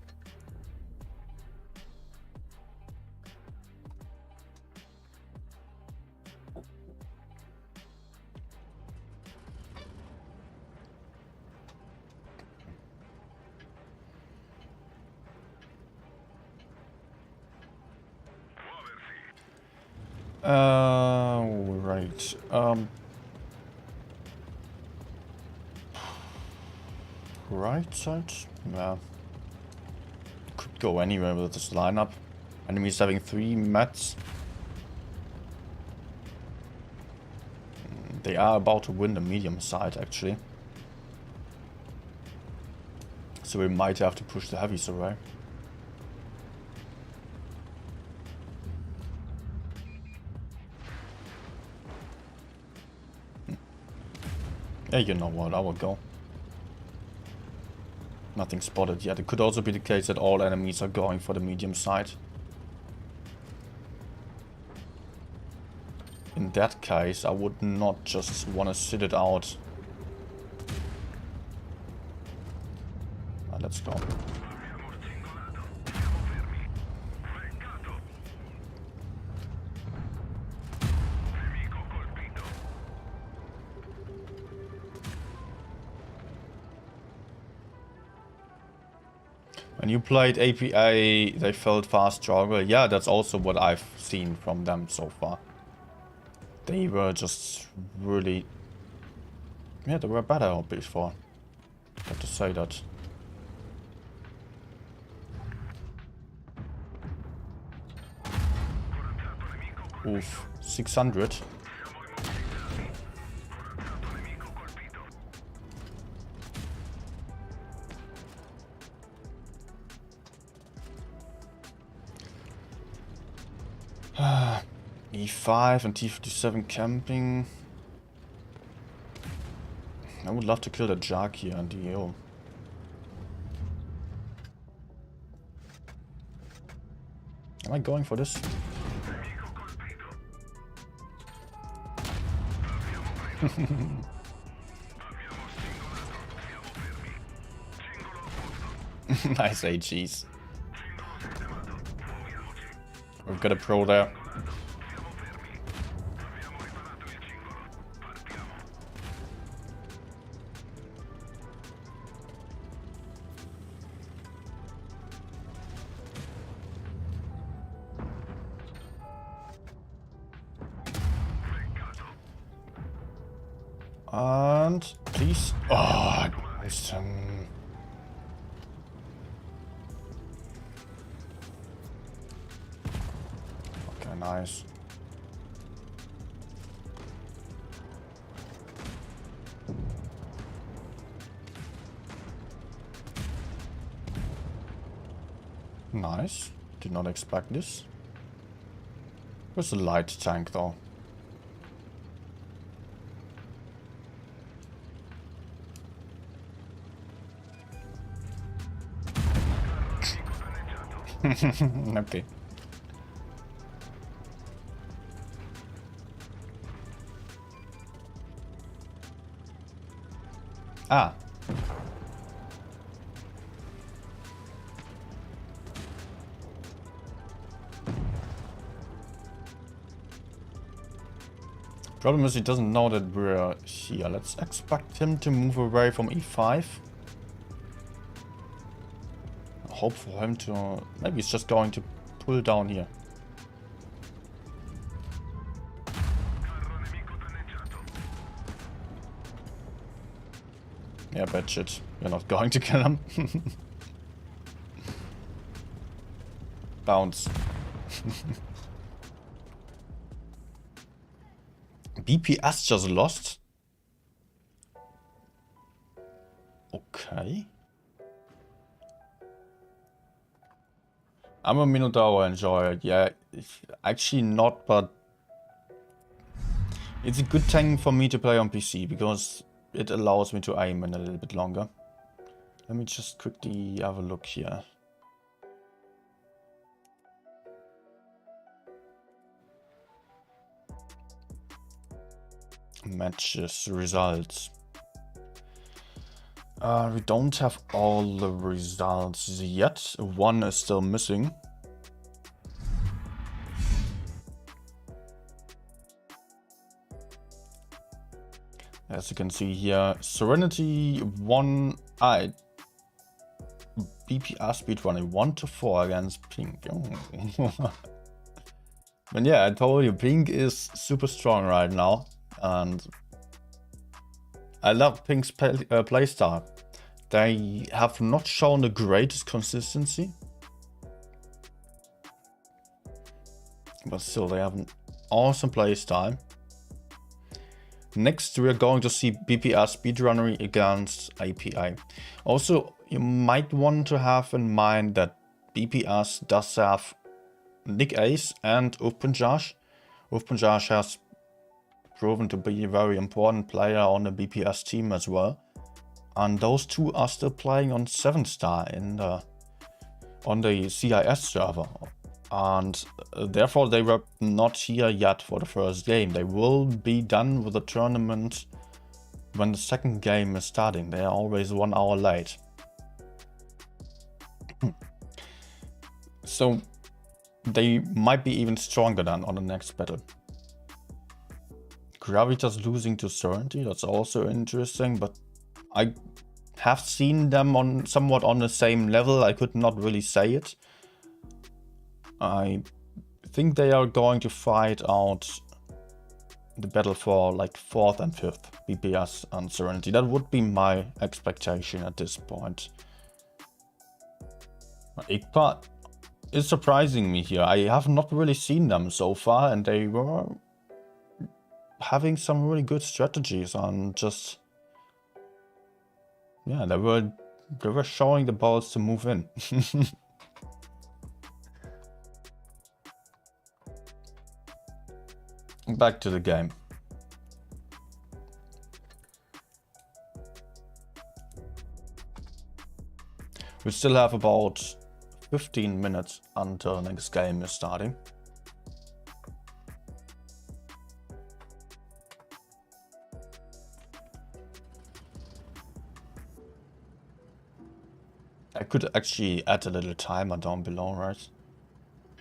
Right. Right side? Yeah. Could go anywhere with this lineup. Enemies having 3 mats. They are about to win the medium side, actually. So we might have to push the heavies away. Yeah, you know what, I will go. Nothing spotted yet. It could also be the case that all enemies are going for the medium side. In that case, I would not just want to sit it out. Let's go. When you played APA, they felt far stronger. Yeah, that's also what I've seen from them so far. They were just really... Yeah, they were better before. I have to say that. Oof, 600. E5 and T57 camping. I would love to kill the Jark here and the EO. Am I going for this? Nice AGs. We've got a pro there. And please. Oh, nice. Okay, nice. Nice. Did not expect this. Where's the light tank though? Okay. Ah. Problem is he doesn't know that we're here. Let's expect him to move away from E5. Hope for him to... Maybe he's just going to pull down here. Yeah, bad shit. You're not going to kill him. Bounce. BPS just lost. Okay. I'm a Minotaur enjoyer. Yeah, actually not, but it's a good thing for me to play on PC because it allows me to aim in a little bit longer. Let me just quickly have a look here. Matches, results. We don't have all the results yet. One is still missing. As you can see here, Serenity won BPR speedrunning 1-4 against Pink. But yeah, I told you, Pink is super strong right now, and I love Pink's playstyle. They have not shown the greatest consistency, but still they have an awesome playstyle. Next, we are going to see BPR speedrunning against IKPA. Also, you might want to have in mind that BPR does have Nick Ace and Ufpunjaj. Ufpunjaj has proven to be a very important player on the BPS team as well. And those two are still playing on 7-star on the CIS server. And therefore they were not here yet for the first game. They will be done with the tournament when the second game is starting. They are always 1 hour late. So they might be even stronger than on the next battle. Gravitas losing to Serenity, that's also interesting, but I have seen them on somewhat on the same level. I could not really say it. I think they are going to fight out the battle for like 4th and 5th, BPS and Serenity. That would be my expectation at this point. IKPA is surprising me here. I have not really seen them so far, and they were having some really good strategies on just... Yeah, they were showing the balls to move in. Back to the game. We still have about 15 minutes until the next game is starting. I could actually add a little timer down below, right?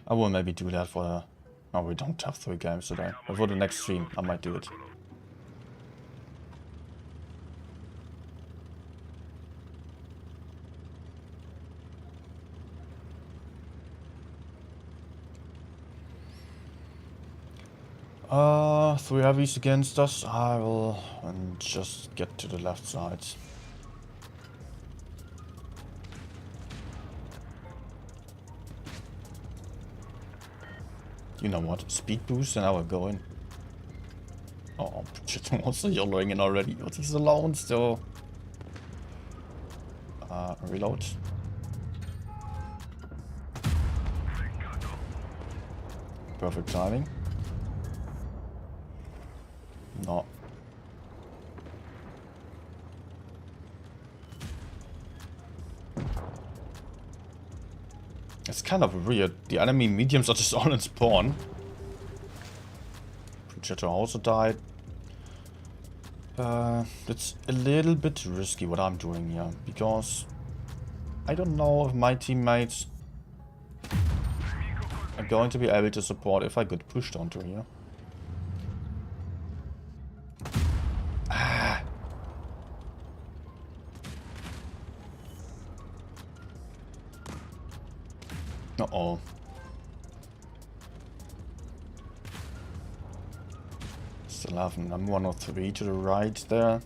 I will maybe do that for the... Oh, we don't have 3 games today. But for the next stream, I might do it. Three heavies against us. I will just get to the left side. You know what? Speed boost and I will go in. Oh, shit, I'm also YOLOing in already. But he's alone still. Reload. Perfect timing. No. It's kind of weird. The enemy mediums are just all in spawn. Projector also died. It's a little bit risky what I'm doing here, because I don't know if my teammates are going to be able to support if I get pushed onto here. Uh-oh. Still have number 103 to the right there.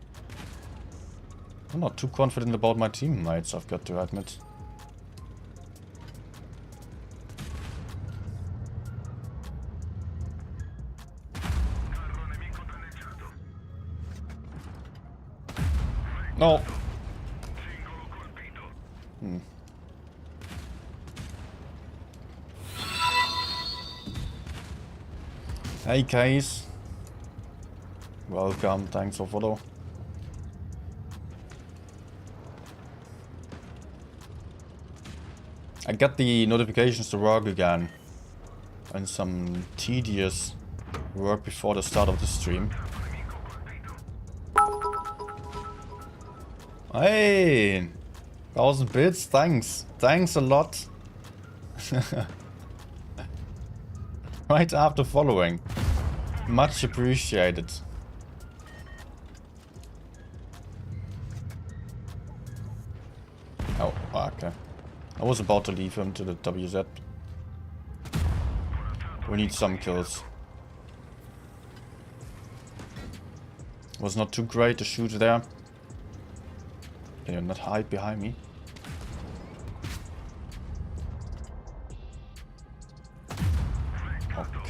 I'm not too confident about my teammates, I've got to admit. No. Hey Case. Welcome, thanks for follow. I got the notifications to work again. And some tedious work before the start of the stream. Hey! 1000 bits, thanks. Thanks a lot. Right after following. Much appreciated. Oh, okay. I was about to leave him to the WZ. We need some kills. Was not too great to shoot there. Can you not hide behind me?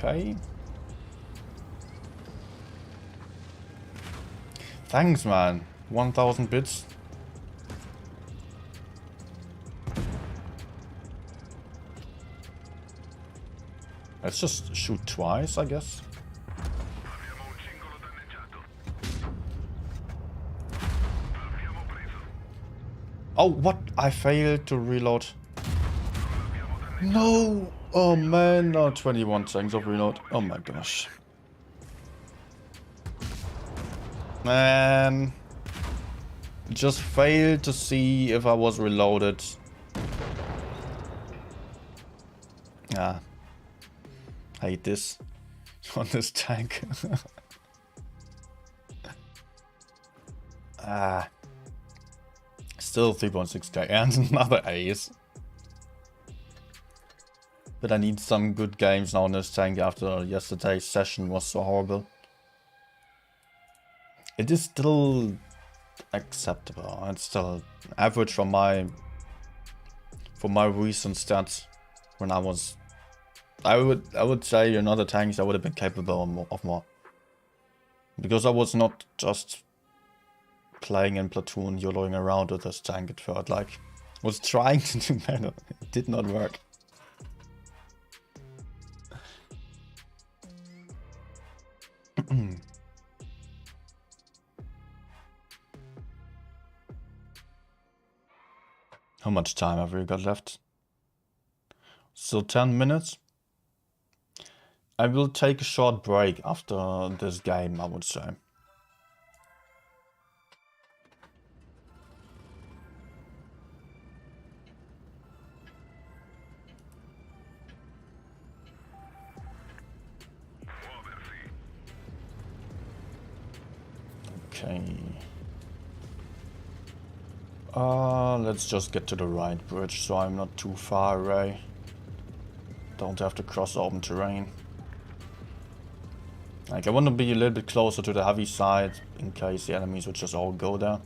Okay. Thanks, man. 1000 bits. Let's just shoot twice, I guess. Oh, what? I failed to reload. No! Oh man, no, 21 seconds of reload. Oh my gosh. Man. Just failed to see if I was reloaded. Ah. Hate this. On this tank. Ah. Still 3.6k and another ace. But I need some good games now on this tank after yesterday's session was so horrible. It is still acceptable. It's still average for my recent stats. When I was, I would say in other tanks I would have been capable of more. Because I was not just playing in platoon, YOLOing around with this tank. It felt like I was trying to do better. It did not work. How much time have we got left? Still 10 minutes. I will take a short break after this game, I would say. Okay. Let's just get to the right bridge so I'm not too far away. Don't have to cross open terrain. Like, I want to be a little bit closer to the heavy side in case the enemies would just all go there.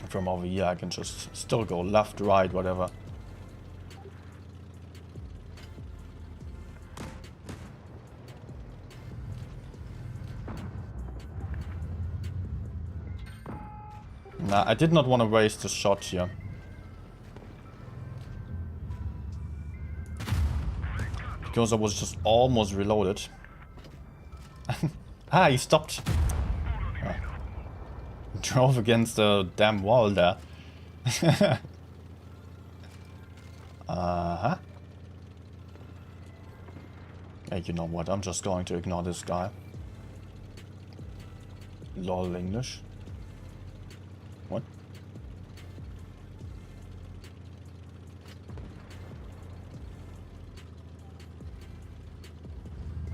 From over here I can just still go left, right, whatever. Nah, I did not want to waste a shot here. Because I was just almost reloaded. Ah, he stopped. Ah. Drove against the damn wall there. Uh-huh. Hey, you know what? I'm just going to ignore this guy. Lol English. What?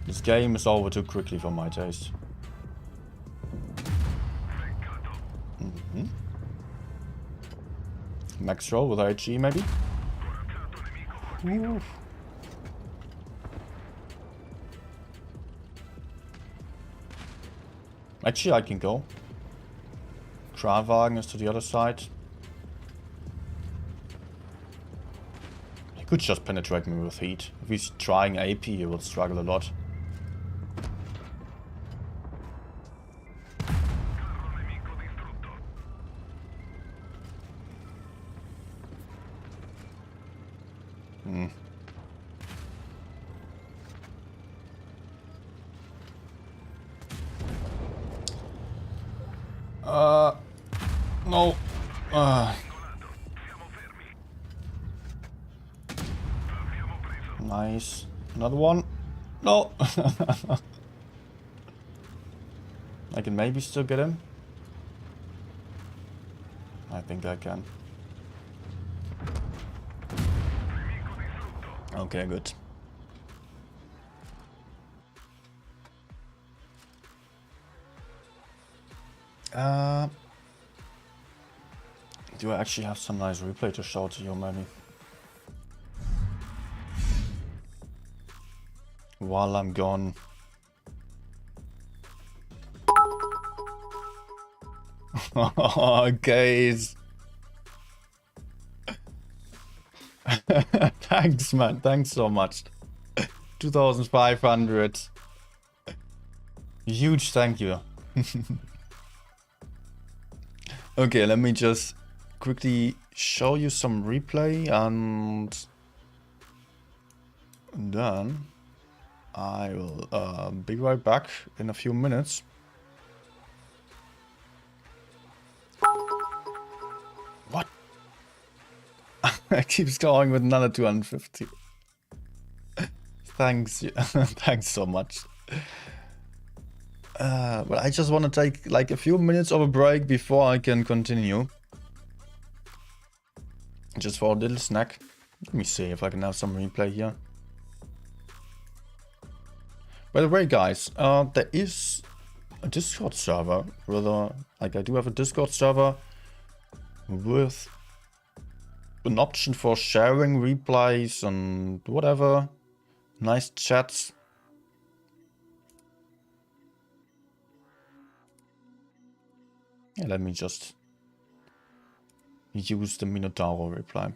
This game is over too quickly for my taste. Max roll with IG maybe? Ooh. Actually I can go. Kranwagen is to the other side. He could just penetrate me with heat. If he's trying AP he will struggle a lot. Hmm. No. Nice. Another one. No. I can maybe still get him. I think I can. Okay, good. Do I actually have some nice replay to show to you, maybe? While I'm gone. Okay. Thanks, man. Thanks so much. 2,500. Huge thank you. Okay, let me just quickly show you some replay and then I will be right back in a few minutes. What? It keeps going with another 250. Thanks. Thanks so much. But I just want to take like a few minutes of a break before I can continue. Just for a little snack. Let me see if I can have some replay here. By the way, guys, there is a Discord server. Rather, like I do have a Discord server with an option for sharing replays and whatever. Nice chats. Yeah, let me just use the Minotauro reply.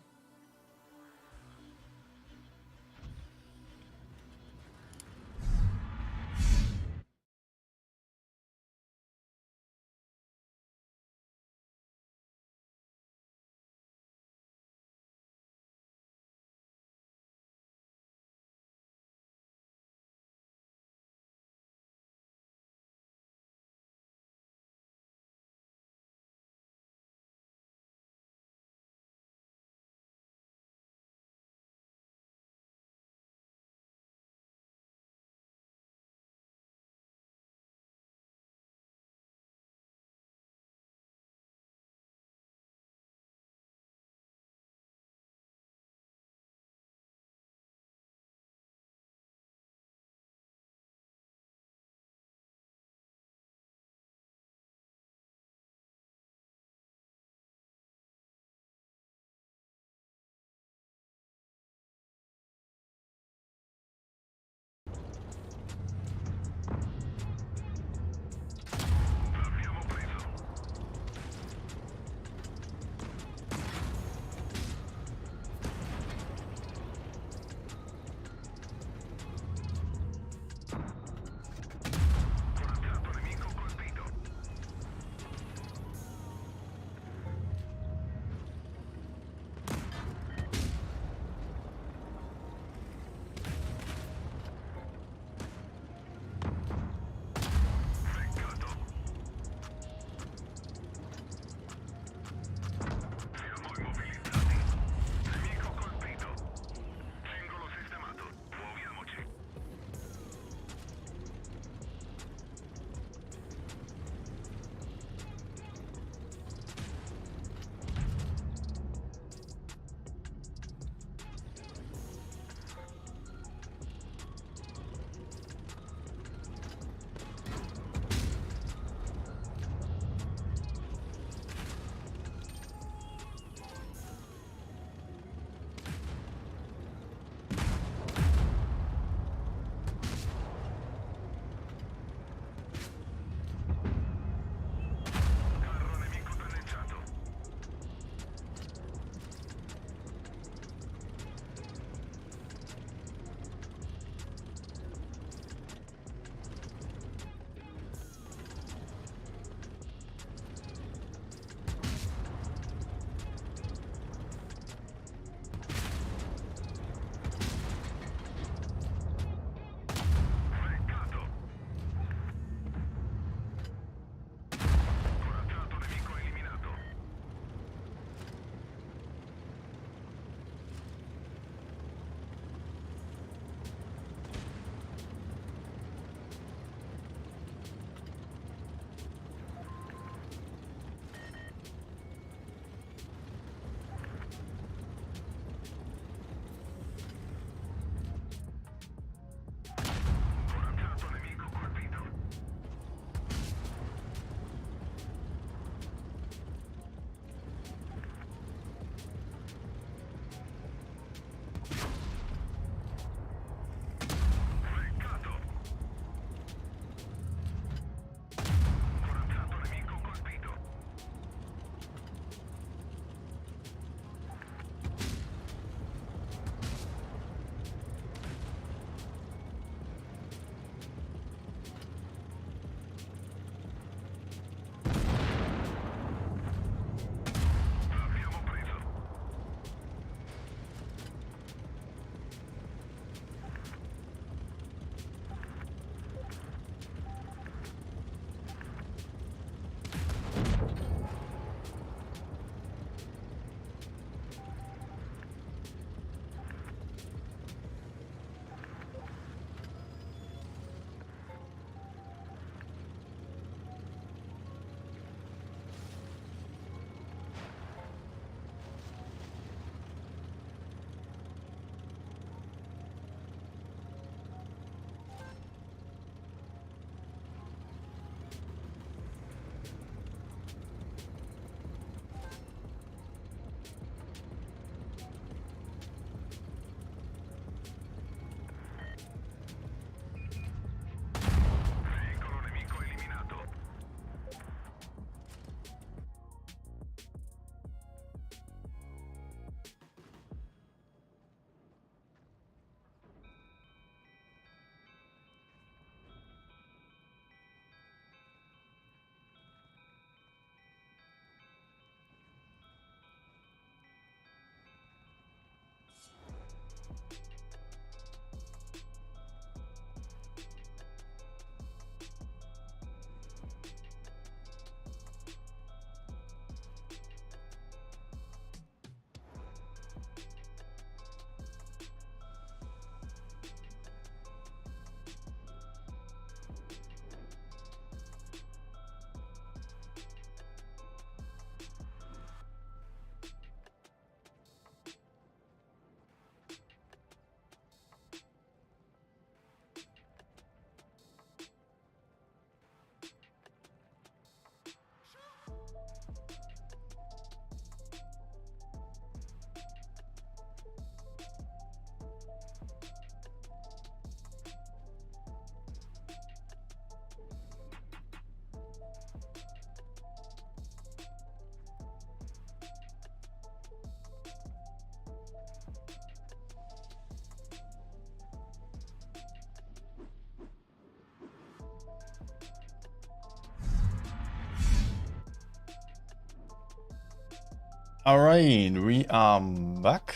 Alright, we are back.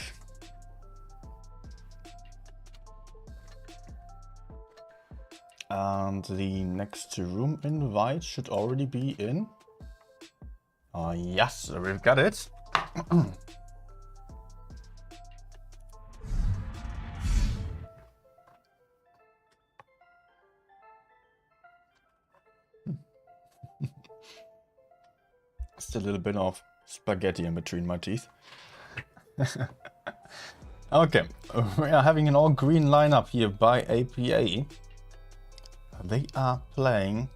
And the next room invite should already be in. Yes, we've got it. Still a little bit of spaghetti in between my teeth. Okay, we are having an all-green lineup here by IKPA. They are playing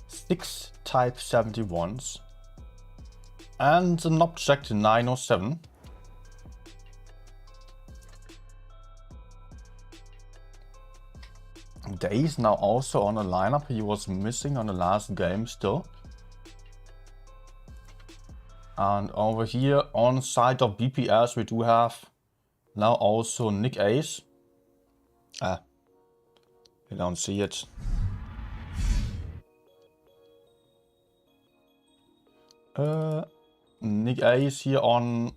6 Type 71s and an object 907. Day is now also on a lineup. He was missing on the last game still. And over here on side of BPS we do have now also Nick Ace. You don't see it. Nick Ace here on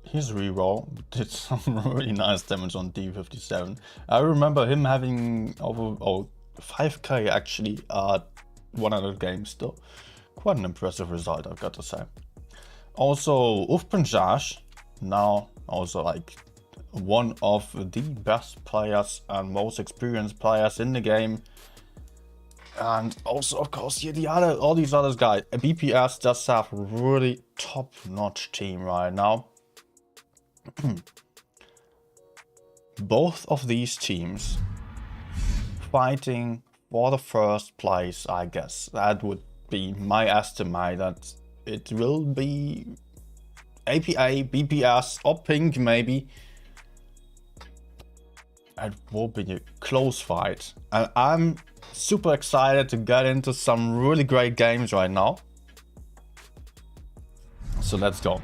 his reroll did some really nice damage on D57. I remember him having over 5k actually at 100 games still. Quite an impressive result, I've got to say. Also, Ufpanjaj, now also like one of the best players and most experienced players in the game. And also, of course, here all these other guys. BPS does have a really top-notch team right now. Both of these teams fighting for the first place, I guess. That would be my estimate, that it will be IKPA, BPS, or Pink maybe. It will be a close fight. And I'm super excited to get into some really great games right now. So let's go.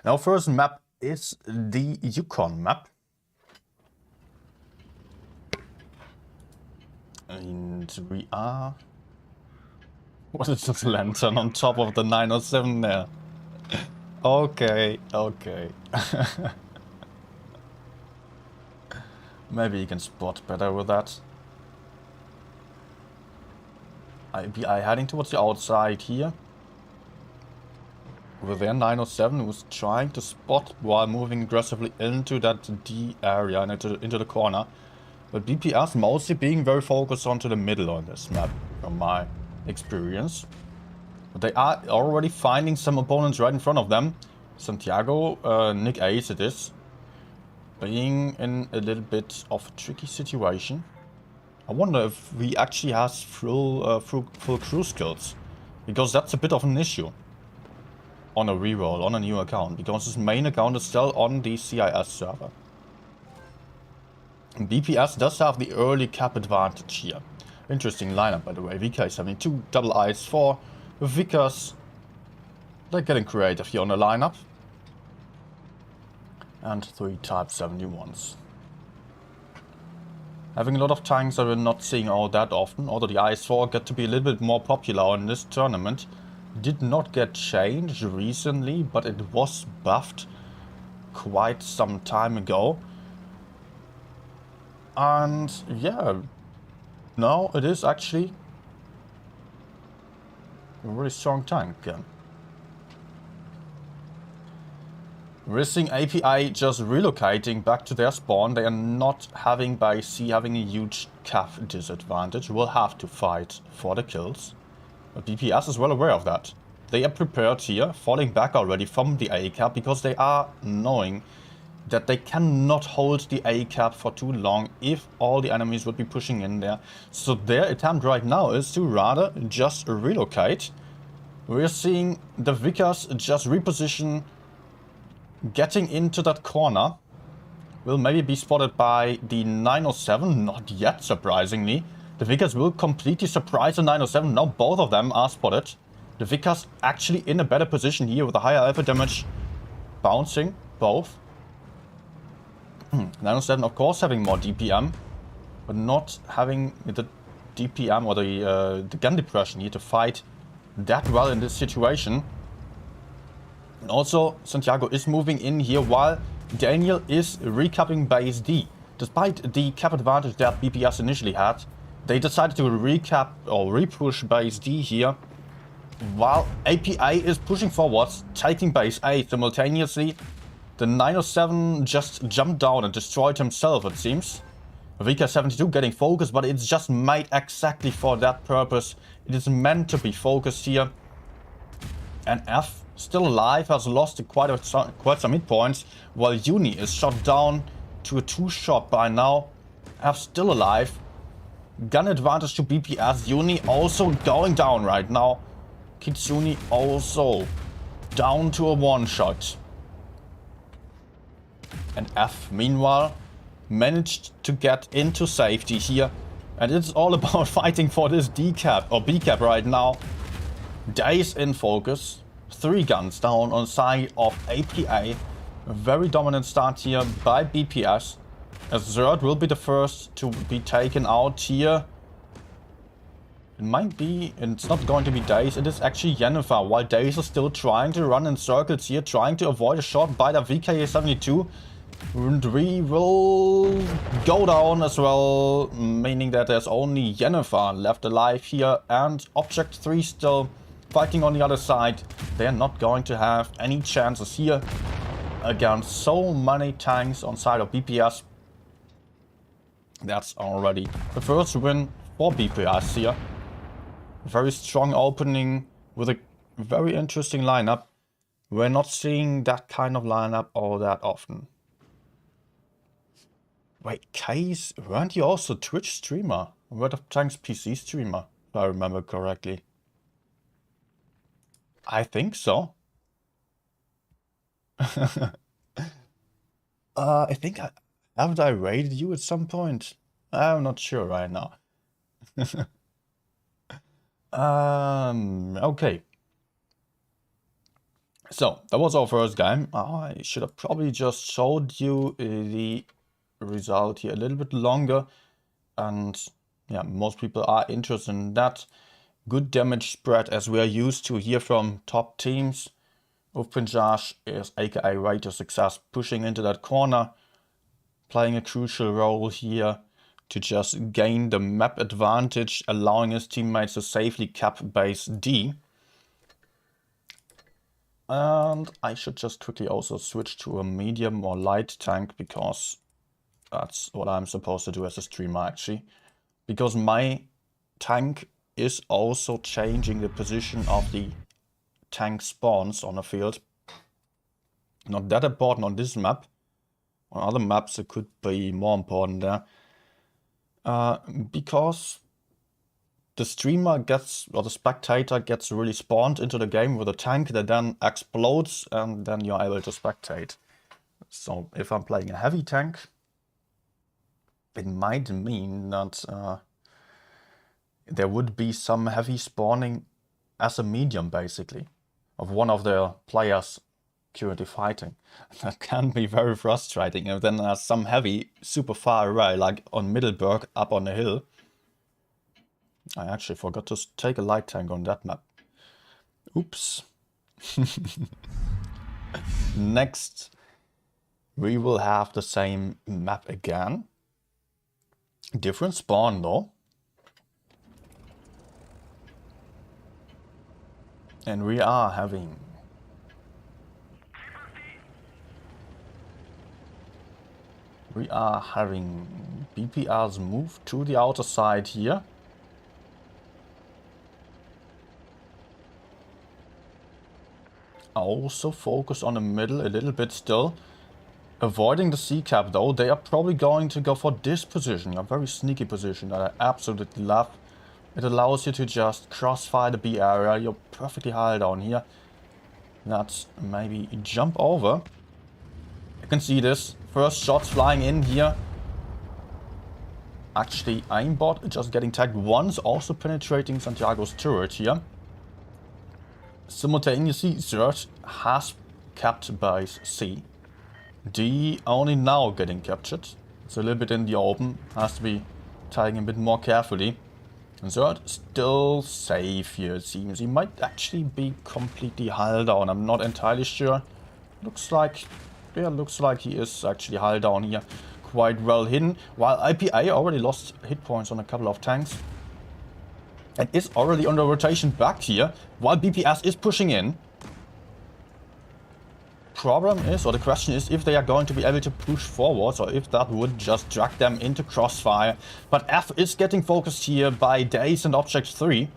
Now, first map is the Yukon map. And we are... What is this lantern on top of the 907 there? Okay. Maybe you can spot better with that. IKPA heading towards the outside here. With their 907 who's trying to spot while moving aggressively into that D area and into the corner. But BPS mostly being very focused onto the middle on this map, from my experience. But they are already finding some opponents right in front of them. Santiago, Nick Ace it is. Being in a little bit of a tricky situation. I wonder if he actually has full crew skills. Because that's a bit of an issue. On a reroll, on a new account. Because his main account is still on the CIS server. And BPS does have the early cap advantage here. Interesting lineup, by the way. VK72, double IS4, Vickers. They're getting creative here on the lineup. And 3 Type 71s. Having a lot of tanks that we're not seeing all that often. Although the IS4 get to be a little bit more popular in this tournament. Did not get changed recently, but it was buffed quite some time ago. And yeah, now it is actually a really strong tank again. We're seeing IKPA just relocating back to their spawn. They are not having, by C, having a huge cap disadvantage. We'll have to fight for the kills. But BPS is well aware of that. They are prepared here, falling back already from the A cap, because they are knowing that they cannot hold the A cap for too long if all the enemies would be pushing in there. So their attempt right now is to rather just relocate. We're seeing the Vickers just reposition, getting into that corner. Will maybe be spotted by the 907, not yet surprisingly. The Vickers will completely surprise the 907, now both of them are spotted. The Vickers actually in a better position here with a higher alpha damage, bouncing both. 907 of course having more DPM, but not having the DPM or the gun depression here to fight that well in this situation. And also, Santiago is moving in here while Daniel is recapping base D. Despite the cap advantage that BPS initially had, they decided to recap or repush base D here, while APA is pushing forwards, taking base A simultaneously. The 907 just jumped down and destroyed himself, it seems. VK72 getting focused, but it's just made exactly for that purpose. It is meant to be focused here. And F, still alive, has lost quite some hit points, while Uni is shot down to a 2-shot by now. F still alive. Gun advantage to BPS. Uni also going down right now. Kitsune also down to a 1-shot. And F, meanwhile, managed to get into safety here. And it's all about fighting for this D cap or B cap right now. Days in focus. 3 guns down on side of APA. A very dominant start here by BPS. As Zerd will be the first to be taken out here. It might be, and it's not going to be Days, it is actually Yennefer. While Days is still trying to run in circles here, trying to avoid a shot by the VK72. And we will go down as well, meaning that there's only Yennefer left alive here. And Object 3 still fighting on the other side. They're not going to have any chances here against so many tanks on side of BPS. That's already the first win for BPS here. Very strong opening with a very interesting lineup. We're not seeing that kind of lineup all that often. Wait, Case, weren't you also Twitch streamer? World of Tanks PC streamer, if I remember correctly. I think so. I think haven't I raided you at some point? I'm not sure right now. Okay. So, that was our first game. I should have probably just showed you the result here a little bit longer. And yeah, most people are interested in that. Good damage spread as we are used to here from top teams. Ufpinjaj is aka Way to Success, pushing into that corner, playing a crucial role here to just gain the map advantage, allowing his teammates to safely cap base D. And I should just quickly also switch to a medium or light tank, because that's what I'm supposed to do as a streamer actually. Because my tank is also changing the position of the tank spawns on the field. Not that important on this map. On other maps it could be more important there. Because the streamer gets, or the spectator gets really spawned into the game with a tank that then explodes, and then you're able to spectate. So if I'm playing a heavy tank, it might mean that there would be some heavy spawning as a medium, basically, of one of the players currently fighting. That can be very frustrating. And then there's some heavy super far away, like on Middleburg up on the hill. I actually forgot to take a light tank on that map. Oops. Next, we will have the same map again. Different spawn though. And we are having BPR's move to the outer side here. Also focus on the middle a little bit still. Avoiding the C-cap though. They are probably going to go for this position. A very sneaky position that I absolutely love. It allows you to just crossfire the B area. You're perfectly high down here. Let's maybe jump over. You can see this. First shots flying in here. Actually, aimbot just getting tagged once. Also penetrating Santiago's turret here. Simultaneously, Zerd has capped base C. D only now getting captured. It's a little bit in the open. Has to be tagging a bit more carefully. Zerd still safe here, it seems. He might actually be completely hull down. I'm not entirely sure. Looks like... Yeah, looks like he is actually hull down here. Quite well hidden. While IPA already lost hit points on a couple of tanks. And is already on the rotation back here. While BPS is pushing in. Problem is, or the question is, if they are going to be able to push forwards or if that would just drag them into crossfire. But F is getting focused here by Daze and Object 3.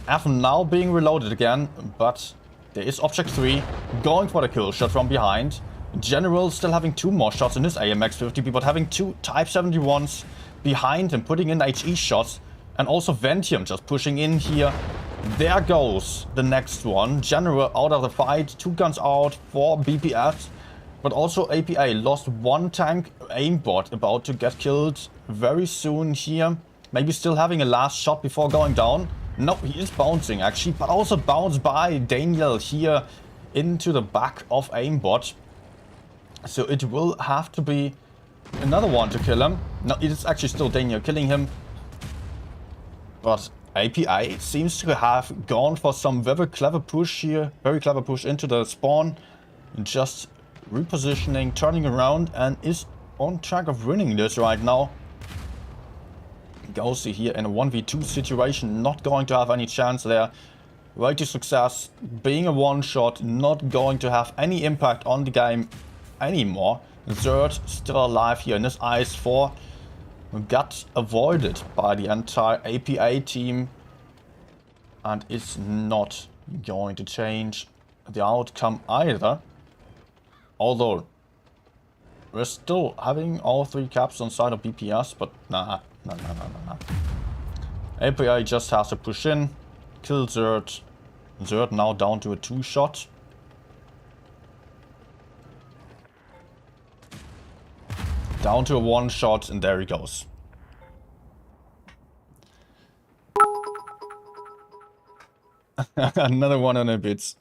F now being reloaded again, but there is Object 3 going for the kill shot from behind. General still having 2 more shots in his AMX 50B, but having 2 Type 71s behind him, putting in HE shots. And also Ventium just pushing in here. There goes the next one. General out of the fight. 2 guns out for BPS. But also APA lost 1 tank aimbot about to get killed very soon here. Maybe still having a last shot before going down. No, he is bouncing actually. But also bounced by Daniel here into the back of aimbot. So it will have to be another one to kill him. No, it is actually still Daniel killing him. But APA seems to have gone for some very clever push here. Very clever push into the spawn. Just repositioning, turning around, and is on track of winning this right now. Ghosty here in a 1v2 situation. Not going to have any chance there. Way to success. Being a one-shot. Not going to have any impact on the game anymore. Zerd still alive here in this IS-4. Got avoided by the entire APA team and is not going to change the outcome either. Although we're still having all 3 caps on side of BPS, but nah. APA just has to push in, kill Zerd. Zerd now down to a 2-shot. Down to a 1-shot, and there he goes. Another 100 bits.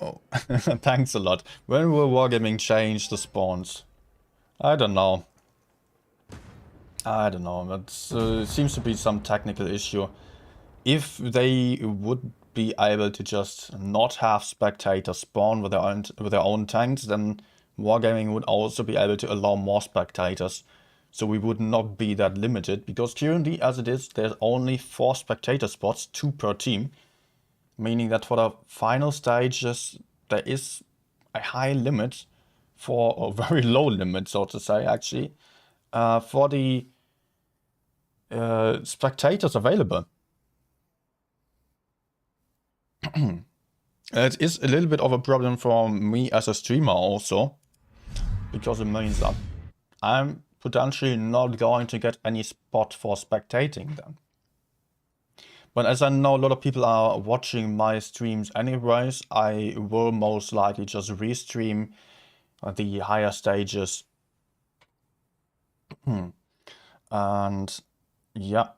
Oh, thanks a lot. When will Wargaming change the spawns? I don't know. It seems to be some technical issue. If they would be able to just not have spectators spawn with their own tanks, then Wargaming would also be able to allow more spectators. So we would not be that limited, because currently as it is, there's only 4 spectator spots, 2 per team. Meaning that for the final stages, there is a high limit for, or very low limit, so to say, actually, for the spectators available. It is a little bit of a problem for me as a streamer also, because it means that I'm potentially not going to get any spot for spectating then. But as I know a lot of people are watching my streams anyways, I will most likely just restream the higher stages. And yeah,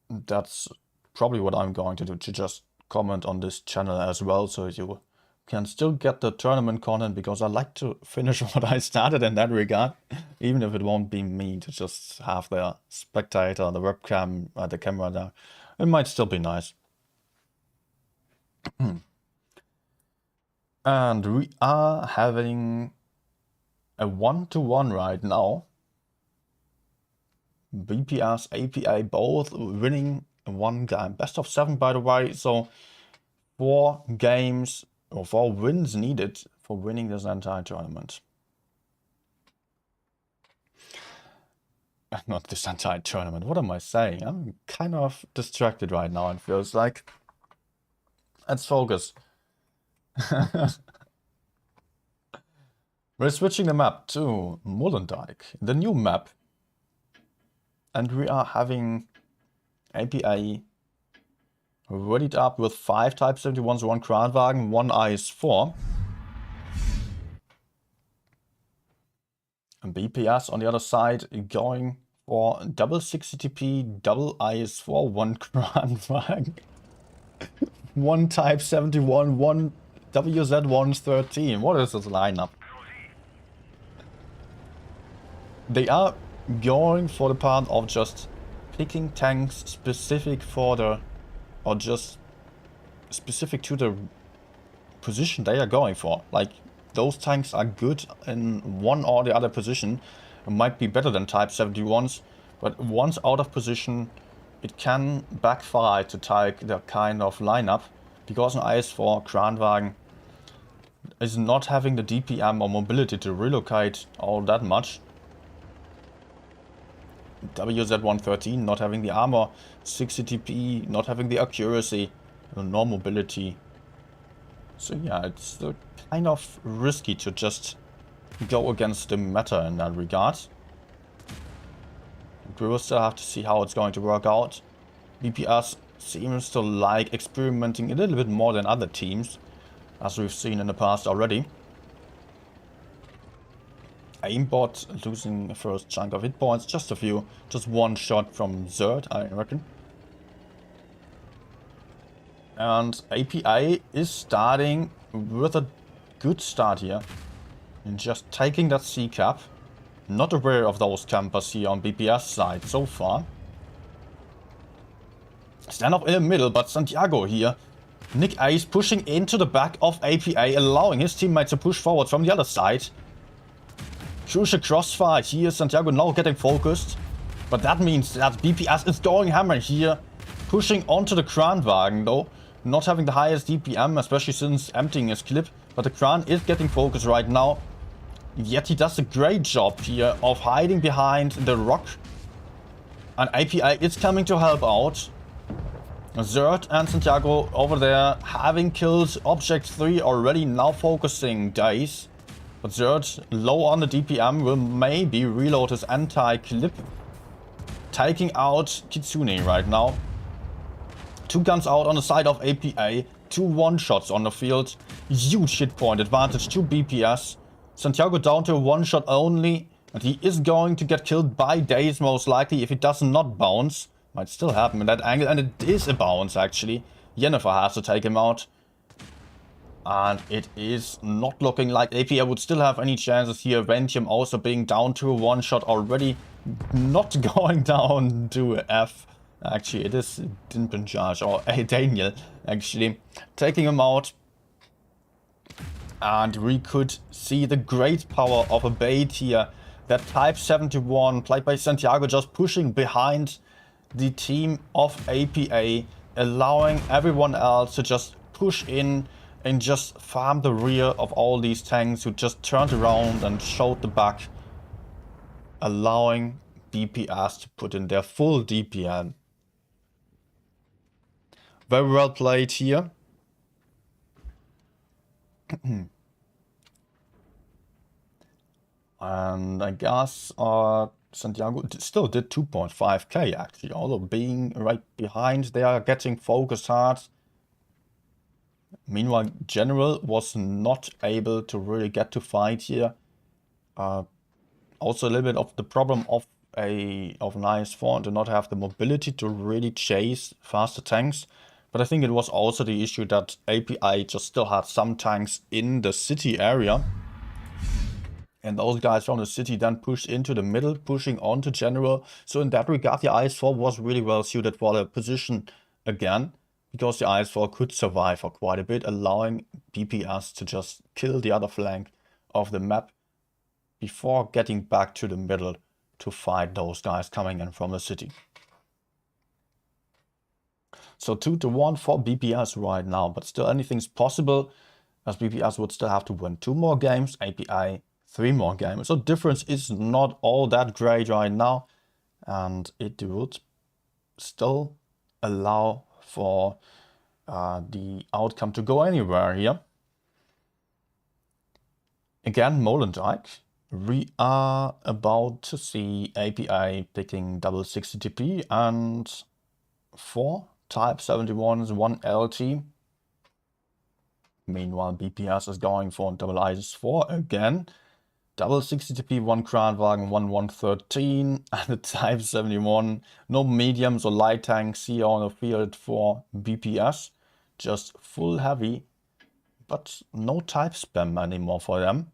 that's probably what I'm going to do, to just comment on this channel as well, so you can still get the tournament content, because I like to finish what I started in that regard, even if it won't be me to just have the spectator, the webcam, the camera there. It might still be nice. And we are having a 1-to-1 right now. BPS, APA both winning 1 game. Best of 7, by the way, so 4 games or 4 wins needed for winning this entire tournament. Not this entire tournament, what am I saying? I'm kind of distracted right now, it feels like. Let's focus. We're switching the map to Molenbeek, the new map. And we are having APA readied up with 5 Type 71s, 1 Kranwagen, 1 IS-4. And BPS on the other side going for double 60TP, double IS-4, 1 Kranwagen, 1 Type 71, 1 WZ-113. What is this lineup? They are going for the part of just picking tanks specific for the, or just specific to the position they are going for. Like, those tanks are good in one or the other position. It might be better than Type 71s, but once out of position, it can backfire to take the kind of lineup, because an IS-4 Kranwagen is not having the DPM or mobility to relocate all that much. WZ-113 not having the armor, 60 TP, not having the accuracy, nor mobility. So yeah, it's kind of risky to just go against the meta in that regard. We will still have to see how it's going to work out. BPS seems to like experimenting a little bit more than other teams, as we've seen in the past already. Aimbot losing the first chunk of hit points, just a few, just one shot from Zerd, I reckon. And APA is starting with a good start here, and just taking that C cap. Not aware of those campers here on BPS side so far. Stand up in the middle, but Santiago here. Nick Ace pushing into the back of APA, allowing his teammates to push forward from the other side. Crucial crossfire here, Santiago now getting focused. But that means that BPS is going hammer here. Pushing onto the Kranwagen though. Not having the highest DPM, especially since emptying his clip. But the Kran is getting focused right now. Yet he does a great job here of hiding behind the rock. And APA is coming to help out. Zerd and Santiago over there having killed Object 3 already, now focusing Dice. But Zerd, low on the DPM, will maybe reload his anti-clip. Taking out Kitsune right now. 2 guns out on the side of APA. 2 one-shots on the field. Huge hit point advantage to BPS. Santiago down to a 1-shot only. And he is going to get killed by Daze most likely if he does not bounce. Might still happen in that angle. And it is a bounce actually. Jennifer has to take him out. And it is not looking like APA would still have any chances here. Ventium also being down to a 1-shot already. Not going down to a F. Actually, it is Dinpenjaj or Daniel actually taking him out. And we could see the great power of a bait here. That Type 71 played by Santiago just pushing behind the team of APA. Allowing everyone else to just push in and just farm the rear of all these tanks who just turned around and showed the back. Allowing BPS to put in their full DPM. Very well played here. And I guess Santiago still did 2.5k actually, although being right behind, they are getting focused hard. Meanwhile, General was not able to really get to fight here. Also a little bit of the problem of an IS-4 to not have the mobility to really chase faster tanks. But I think it was also the issue that API just still had some tanks in the city area. And those guys from the city then pushed into the middle, pushing on to General. So in that regard, the IS-4 was really well suited for the position again. Because the IS-4 could survive for quite a bit, allowing BPS to just kill the other flank of the map before getting back to the middle to fight those guys coming in from the city. So 2-1 for BPS right now, but still anything's possible, as BPS would still have to win 2 more games, API 3 more games. So difference is not all that great right now, and it would still allow for the outcome to go anywhere here. Again, Molendijk. We are about to see API picking double 60 TP and 4 Type 71s, 1 LT. Meanwhile, BPS is going for double IS-4 again. Double 60 TP, 1 Kranwagen, 1 113, and a Type 71. No mediums or light tanks here on the field for BPS. Just full heavy, but no type spam anymore for them.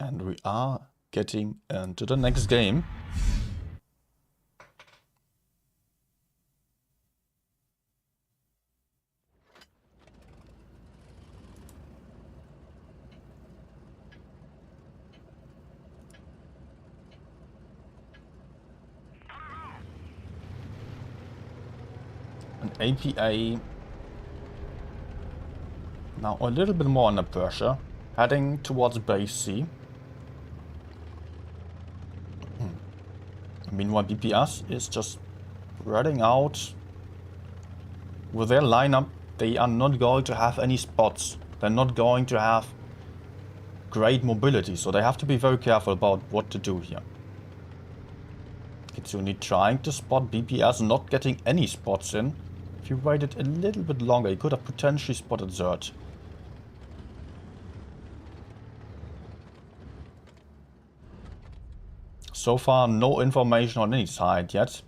And we are getting into the next game. And APA now a little bit more under pressure, heading towards base C. Meanwhile, BPS is just spreading out. With their lineup, they are not going to have any spots. They're not going to have great mobility, so they have to be very careful about what to do here. Kitsune trying to spot BPS, not getting any spots in. If you waited a little bit longer, you could have potentially spotted Zert. So far, no information on any side yet.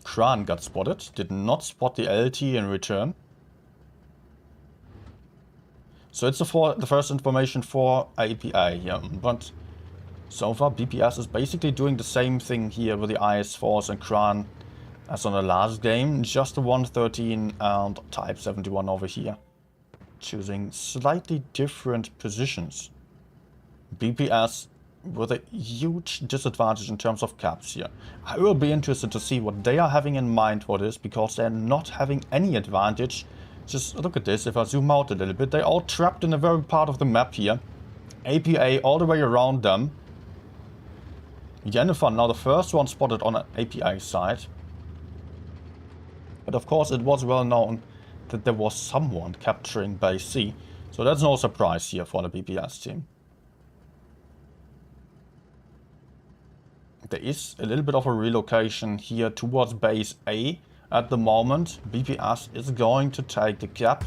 Kran got spotted, did not spot the LT in return. So it's the first information for APA here, but so far BPS is basically doing the same thing here with the IS-4s and Kran as on the last game, just the 113 and Type 71 over here. Choosing slightly different positions. BPS with a huge disadvantage in terms of caps here. I will be interested to see what they are having in mind for this, because they're not having any advantage. Just look at this, if I zoom out a little bit, they're all trapped in a very part of the map here. APA all the way around them. Jennifer now the first one spotted on an APA side. But of course it was well known that there was someone capturing base C. So that's no surprise here for the BPS team. There is a little bit of a relocation here towards base A at the moment. BPS is going to take the cap.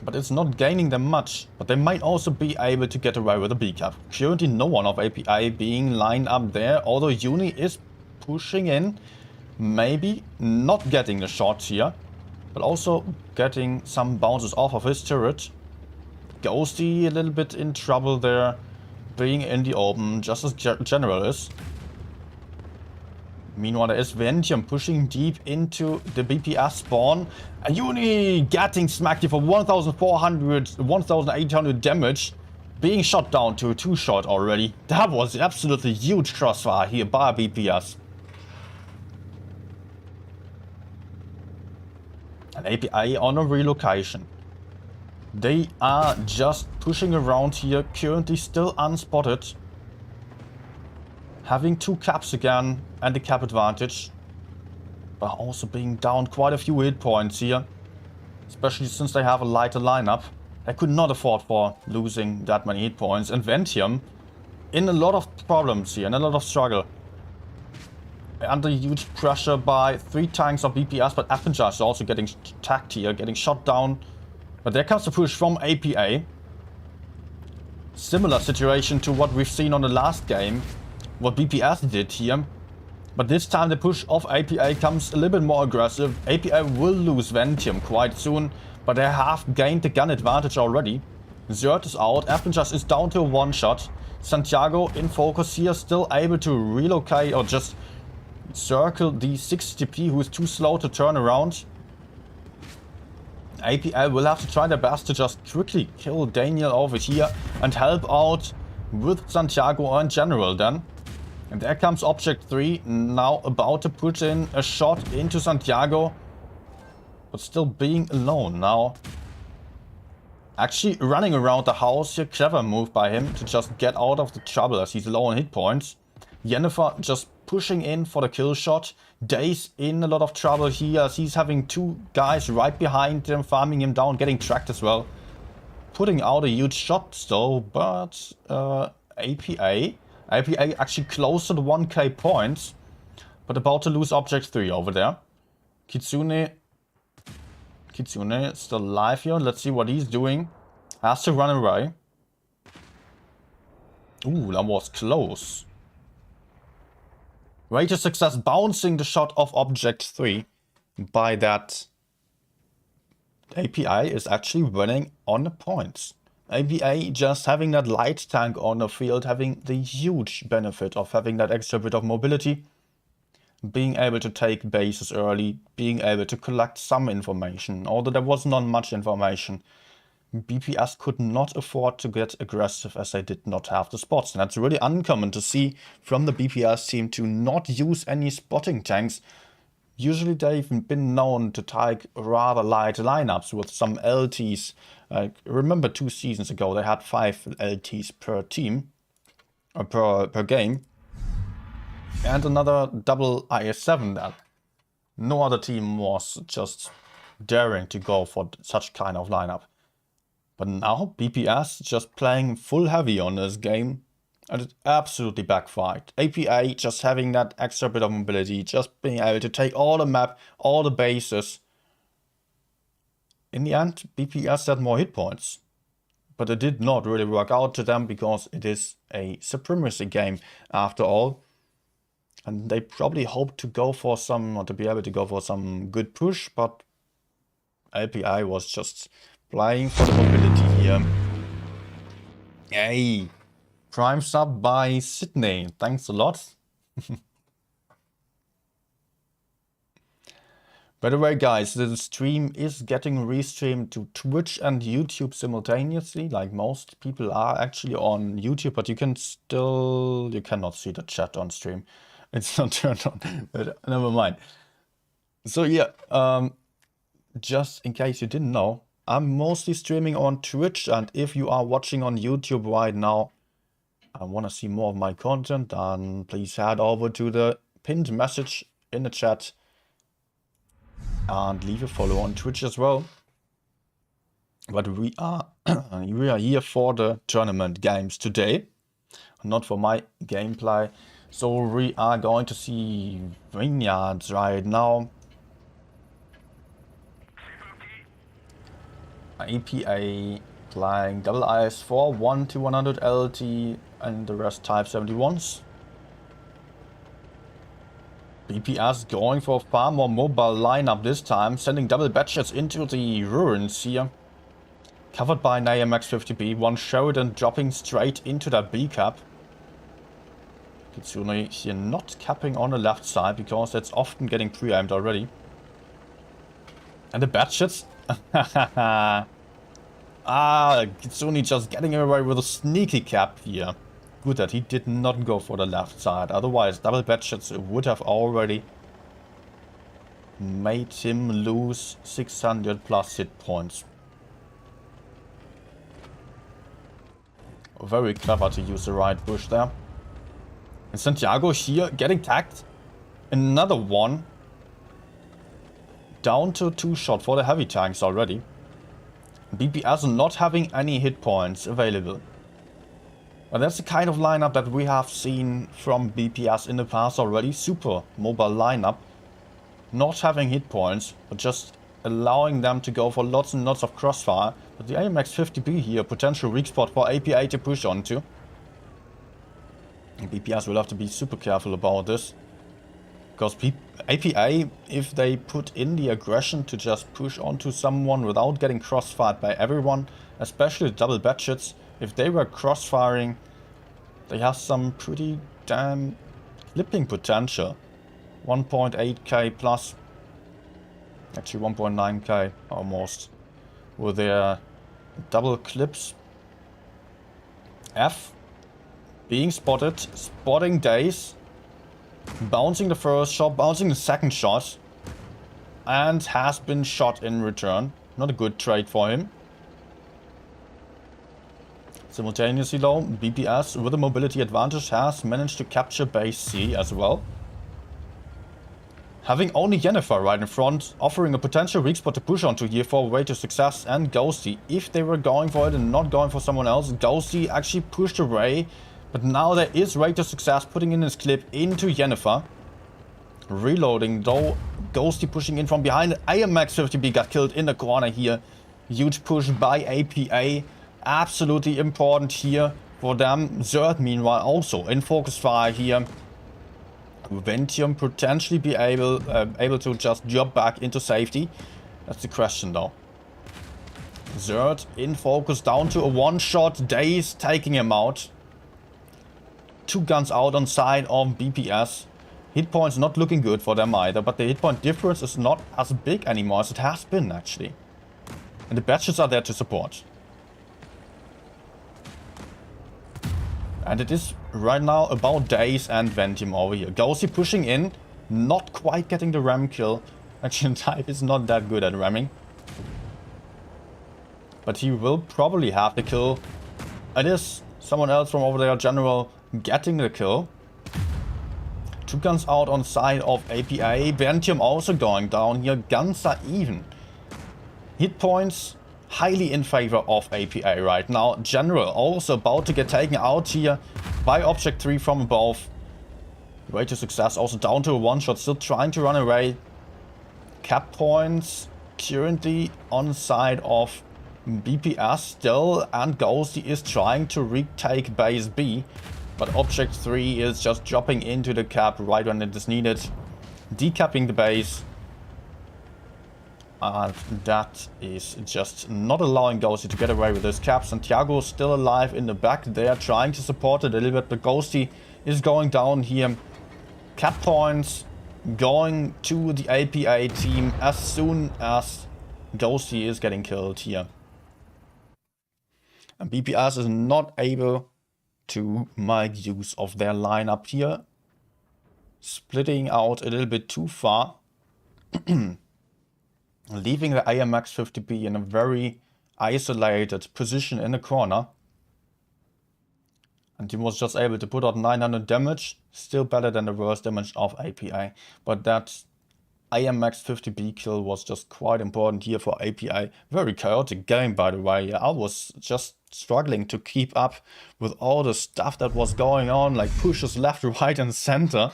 But it's not gaining them much. But they might also be able to get away with a B cap. Currently no one of APA being lined up there. Although Uni is pushing in. Maybe not getting the shots here. But also getting some bounces off of his turret. Ghosty a little bit in trouble there. Being in the open, just as General is. Meanwhile, there is Ventium pushing deep into the BPS spawn. And Uni getting smacked here for 1,800 damage. Being shot down to a 2-shot already. That was absolutely huge crossfire here by BPS. And APA on a relocation. They are just pushing around here, currently still unspotted. Having 2 caps again and the cap advantage. But also being down quite a few hit points here. Especially since they have a lighter lineup. They could not afford for losing that many hit points. And Ventium in a lot of problems here and a lot of struggle. Under huge pressure by 3 tanks of BPS, but Avenger is also getting attacked here, getting shot down. But there comes the push from APA. Similar situation to what we've seen on the last game. What BPS did here. But this time the push of APA comes a little bit more aggressive. APA will lose Ventium quite soon. But they have gained the gun advantage already. Zert is out. Avenger is down to a 1-shot. Santiago in focus here. Still able to relocate or just circle the 60p who is too slow to turn around. APA will have to try their best to just quickly kill Daniel over here and help out with Santiago and General then. And there comes Object 3, now about to put in a shot into Santiago. But still being alone now. Actually running around the house here, clever move by him to just get out of the trouble as he's low on hit points. Jennifer just pushing in for the kill shot. Daze in a lot of trouble here as he's having 2 guys right behind him, farming him down, getting tracked as well. Putting out a huge shot still, but APA actually close to the 1k points, but about to lose Object 3 over there. Kitsune still alive here. Let's see what he's doing. Has to run away. Ooh, that was close. Rate of success bouncing the shot of Object 3 by that APA is actually winning on the points. APA just having that light tank on the field, having the huge benefit of having that extra bit of mobility, being able to take bases early, being able to collect some information. Although there was not much information, BPS could not afford to get aggressive as they did not have the spots. And that's really uncommon to see from the BPS team to not use any spotting tanks. Usually they've been known to take rather light lineups with some LTs. Remember 2 seasons ago they had 5 LTs per team, or per game. And another double IS-7 that no other team was just daring to go for such kind of lineup. But now BPS just playing full heavy on this game, and it absolutely backfired. APA just having that extra bit of mobility, just being able to take all the map, all the bases. In the end, BPS had more hit points. But it did not really work out to them because it is a supremacy game after all. And they probably hoped to go for some, or to be able to go for some good push, but APA was just playing for the mobility here. Hey, prime sub by Sydney. Thanks a lot. By the way, guys, the stream is getting restreamed to Twitch and YouTube simultaneously. Like most people are actually on YouTube, but you cannot see the chat on stream. It's not turned on, but never mind. So yeah, just in case you didn't know, I'm mostly streaming on Twitch, and if you are watching on YouTube right now and want to see more of my content, then please head over to the pinned message in the chat and leave a follow on Twitch as well. But we are here for the tournament games today, not for my gameplay. So we are going to see vineyards right now. APA playing double IS-4, 1-100 LT, and the rest Type 71s. BPS going for a far more mobile lineup this time, sending double batches into the ruins here. Covered by an AMX 50B, one Sheridan dropping straight into that B cap. Kitsune here not capping on the left side because it's often getting pre-aimed already. And the batches. Kitsune just getting away with a sneaky cap here. Good that he did not go for the left side. Otherwise, double batches would have already made him lose 600 plus hit points. Very clever to use the right bush there. And Santiago here getting tagged. Another one. Down to 2 shot for the heavy tanks already. BPS not having any hit points available. But that's the kind of lineup that we have seen from BPS in the past already. Super mobile lineup. Not having hit points, but just allowing them to go for lots and lots of crossfire. But the AMX 50B here, potential weak spot for APA to push onto. And BPS will have to be super careful about this. Because APA, if they put in the aggression to just push onto someone without getting crossfired by everyone, especially double batchets, if they were crossfiring, they have some pretty damn clipping potential. 1.8k plus, actually 1.9k almost, with their double clips. F, being spotted, spotting days. Bouncing the first shot, bouncing the second shot, and has been shot in return. Not a good trade for him. Simultaneously though, BPS with a mobility advantage has managed to capture base C as well. Having only Yennefer right in front, offering a potential weak spot to push onto here for a way to success, and Ghosty. If they were going for it and not going for someone else, Ghosty actually pushed away. But now there is Rate of Success putting in his clip into Yennefer. Reloading though. Ghosty pushing in from behind. AMX 50B got killed in the corner here. Huge push by APA. Absolutely important here for them. Zerd meanwhile also in focus fire here. Ventium potentially be able to just jump back into safety. That's the question though. Zerd in focus, down to a one-shot. Daze taking him out. 2 guns out on side of BPS. Hit points not looking good for them either, but the hit point difference is not as big anymore as it has been, actually. And the badges are there to support. And it is right now about Daze and Ventium over here. Ghosty pushing in, not quite getting the ram kill. Actually, Type is not that good at ramming. But he will probably have the kill. It is someone else from over there, General, getting the kill. 2 guns out on side of APA. Ventium also going down here. Guns are even. Hit points highly in favor of APA right now. General also about to get taken out here by Object 3 from above. Way to success. Also down to a one-shot. Still trying to run away. Cap points currently on side of BPS still. And Ghosty is trying to retake base B. But Object 3 is just dropping into the cap right when it is needed. Decapping the base. And that is just not allowing Ghosty to get away with this cap. Santiago still alive in the back there, trying to support it a little bit. But Ghosty is going down here. Cap points going to the APA team as soon as Ghosty is getting killed here. And BPS is not able to make use of their lineup here. Splitting out a little bit too far. Leaving the AMX 50B in a very isolated position in the corner. And he was just able to put out 900 damage. Still better than the worst damage of APA. But that AMX 50B kill was just quite important here for APA. Very chaotic game, by the way. I was just struggling to keep up with all the stuff that was going on. Like pushes left, right and center.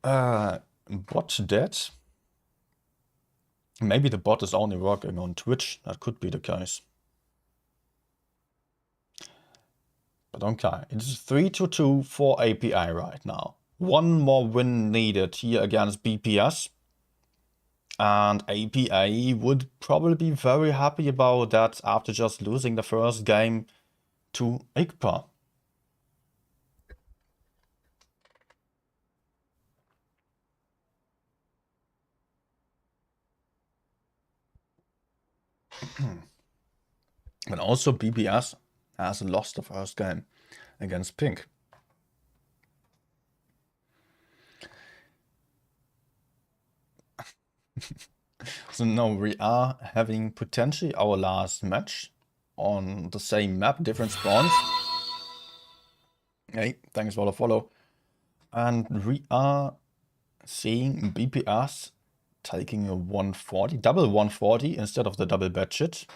Bot dead? Maybe the bot is only working on Twitch. That could be the case. But okay, it is 3-2 for API right now. One more win needed here against BPS. And APA would probably be very happy about that after just losing the first game to IKPA. But also BPS has lost the first game against Pink. So now we are having potentially our last match on the same map, different spawns. Hey, thanks for the follow. And we are seeing BPS taking a 140, double 140 instead of the double budget.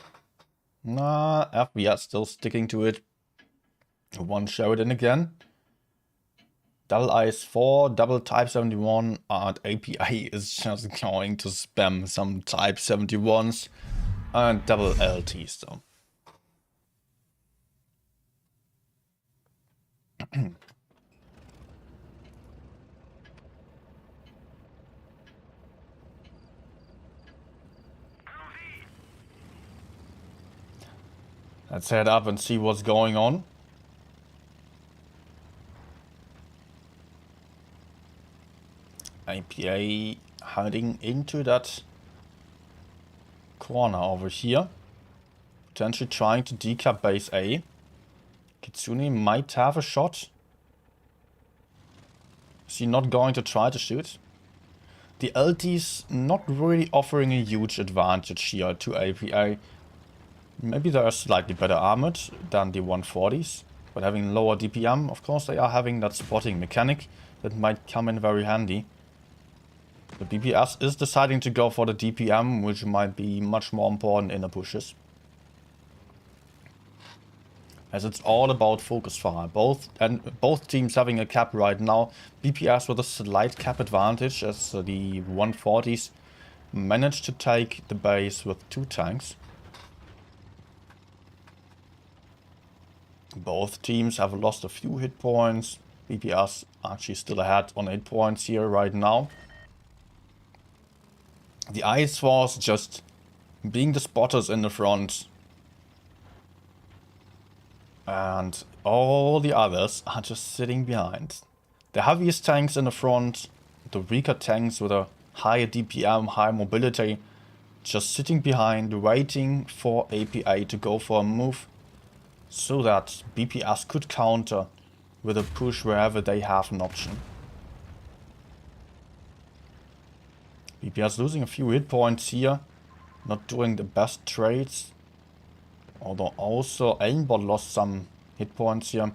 Nah, FBS still sticking to it. One Sheridan again. Double IS4, double Type 71, and APA is just going to spam some Type 71s and double LTs though. Let's head up and see what's going on. APA hiding into that corner over here. Potentially trying to decap base A. Kitsune might have a shot. Is he not going to try to shoot? The LT's not really offering a huge advantage here to APA. Maybe they are slightly better armored than the 140s. But having lower DPM, of course they are having that spotting mechanic that might come in very handy. The BPS is deciding to go for the DPM, which might be much more important in the pushes. As it's all about focus fire. Both teams having a cap right now. BPS with a slight cap advantage as the 140s managed to take the base with 2 tanks. Both teams have lost a few hit points. BPS actually still ahead on 8 points here right now. The Ice Force just being the spotters in the front. And all the others are just sitting behind. The heaviest tanks in the front, the weaker tanks with a higher DPM, high mobility, just sitting behind, waiting for APA to go for a move, so that BPS could counter with a push wherever they have an option. BPS losing a few hit points here, not doing the best trades. Although also aimbot lost some hit points here.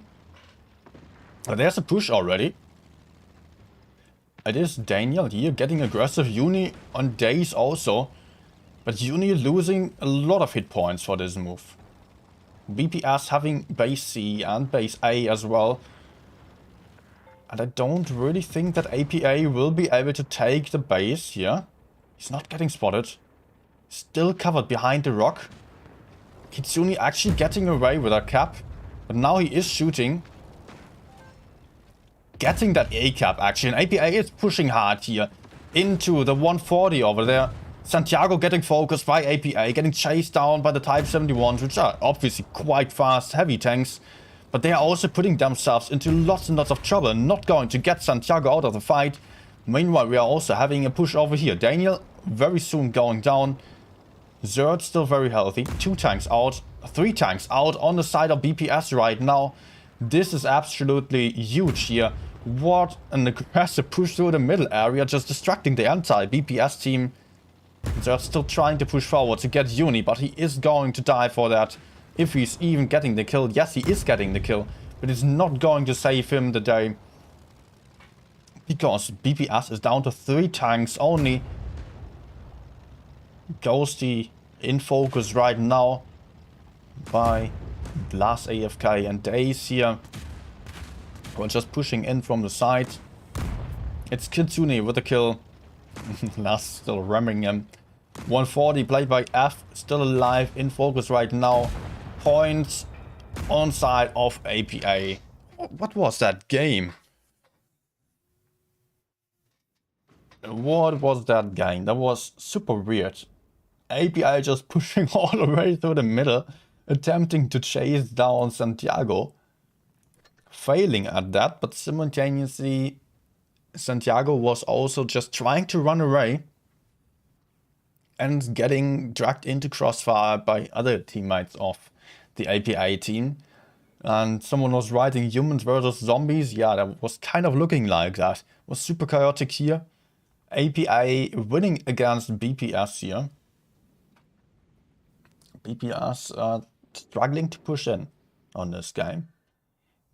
There's a push already. It is Daniel here getting aggressive. Uni on days also. But Uni losing a lot of hit points for this move. BPS having base C and base A as well. And I don't really think that APA will be able to take the base here. He's not getting spotted. Still covered behind the rock. Kitsune actually getting away with a cap, but now he is shooting. Getting that A cap actually, and APA is pushing hard here into the 140 over there. Santiago getting focused by APA, getting chased down by the Type 71s, which are obviously quite fast, heavy tanks. But they are also putting themselves into lots and lots of trouble, not going to get Santiago out of the fight. Meanwhile, we are also having a push over here. Daniel very soon going down. Zerd still very healthy. 2 tanks out. 3 tanks out on the side of BPS right now. This is absolutely huge here. What an aggressive push through the middle area, just distracting the anti-BPS team. Zerd still trying to push forward to get Uni, but he is going to die for that. If he's even getting the kill. Yes, he is getting the kill, but it's not going to save him the day. Because BPS is down to 3 tanks only. Ghosty in focus right now by Blast AFK and Daze here. We're just pushing in from the side. It's Kitsune with the kill. Last still ramming him. 140 played by F, still alive, in focus right now. Points on side of APA. What was that game? What was that game? That was super weird. API just pushing all the way through the middle, attempting to chase down Santiago. Failing at that, but simultaneously Santiago was also just trying to run away and getting dragged into crossfire by other teammates of the APA team. And someone was writing humans versus zombies. Yeah, that was kind of looking like that. It was super chaotic here. APA winning against BPS here. BPS struggling to push in on this game.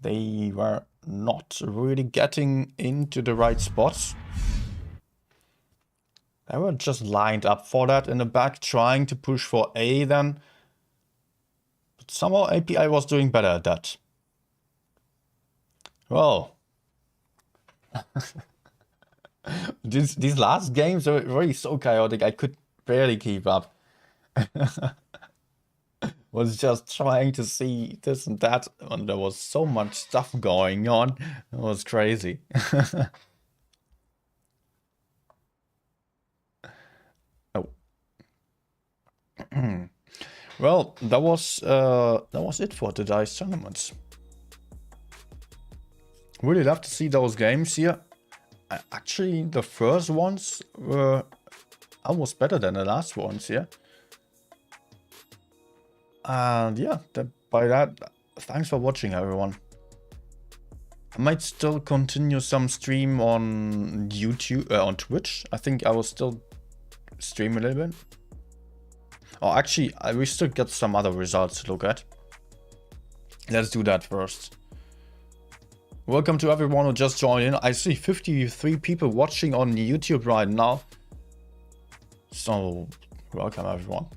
They were not really getting into the right spots. They were just lined up for that in the back, trying to push for A then. But somehow API was doing better at that. Well. These last games are really so chaotic, I could barely keep up. Was just trying to see this and that, and there was so much stuff going on. It was crazy. Oh. Well, that was it for today's tournaments. Really love to see those games here. Actually, the first ones were almost better than the last ones here. And yeah, by that, thanks for watching, everyone. I might still continue some stream on YouTube, on Twitch. I think I will still stream a little bit. Oh, actually, we still get some other results to look at. Let's do that first. Welcome to everyone who just joined in. I see 53 people watching on YouTube right now. So, welcome everyone.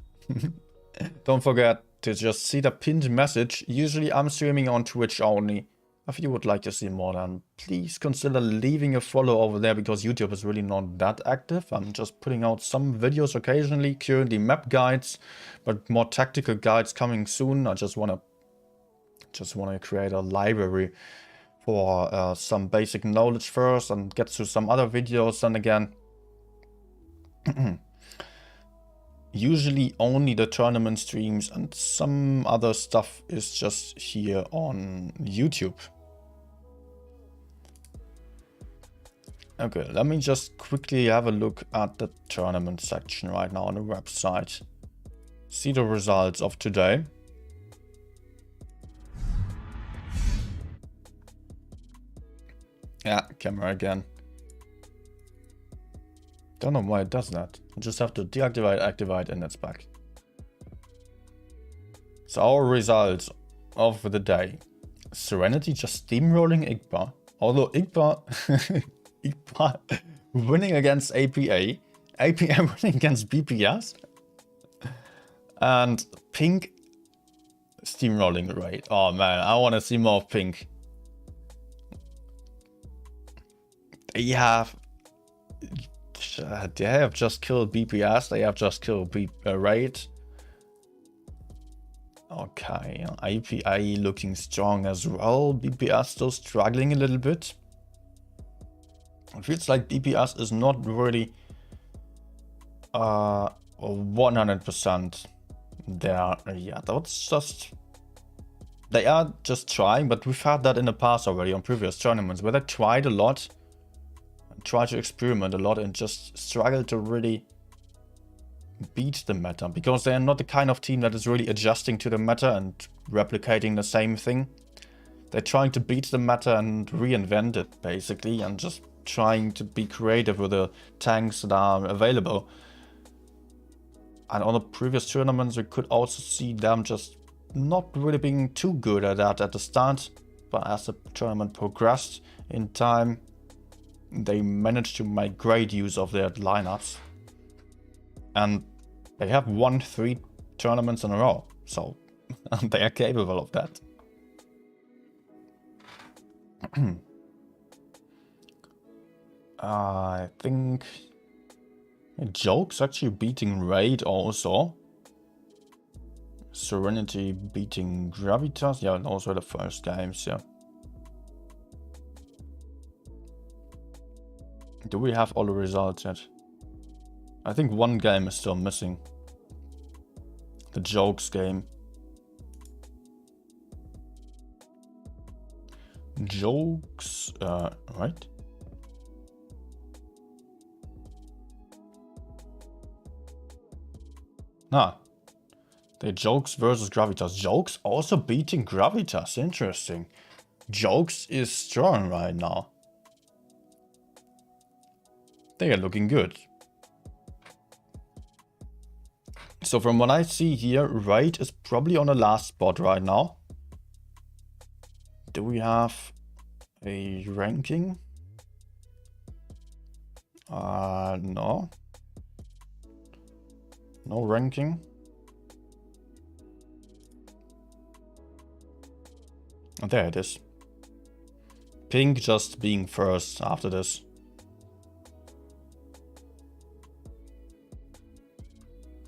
Don't forget to just see the pinned message. Usually I'm streaming on Twitch only. If you would like to see more, then please consider leaving a follow over there, because YouTube is really not that active. I'm just putting out some videos occasionally, currently map guides, but more tactical guides coming soon. I just wanna create a library for some basic knowledge first and get to some other videos then again. Usually only the tournament streams and some other stuff is just here on YouTube. Okay, let me just quickly have a look at the tournament section right now on the website. See the results of today. Yeah, camera again. Don't know why it does that. I just have to deactivate, activate, and it's back. So our results of the day. Serenity just steamrolling IKPA. Although IKPA, IKPA winning against APA. APA winning against BPS. And Pink steamrolling raid. Oh man, I want to see more of Pink. They have just killed BPS. They have just killed Raid. Okay, IPA looking strong as well. BPS still struggling a little bit. It feels like BPS is not really 100% there yet. That's just... They are just trying, but we've had that in the past already on previous tournaments where they tried a lot. Try to experiment a lot and just struggle to really beat the meta, because they are not the kind of team that is really adjusting to the meta and replicating the same thing. They're trying to beat the meta and reinvent it basically, and just trying to be creative with the tanks that are available. And on the previous tournaments we could also see them just not really being too good at that at the start, but as the tournament progressed in time, they managed to make great use of their lineups, and they have won 3 tournaments in a row, so they are capable of that. I think Joke's actually beating Raid also. Serenity beating Gravitas, yeah, and also the first games, yeah. Do we have all the results yet? I think one game is still missing. The Jokes game. Jokes, right? The Jokes versus Gravitas. Jokes also beating Gravitas, interesting. Jokes is strong right now. They are looking good. So from what I see here, Raid is probably on the last spot right now. Do we have a ranking? No. No ranking. Oh, there it is. Pink just being first after this.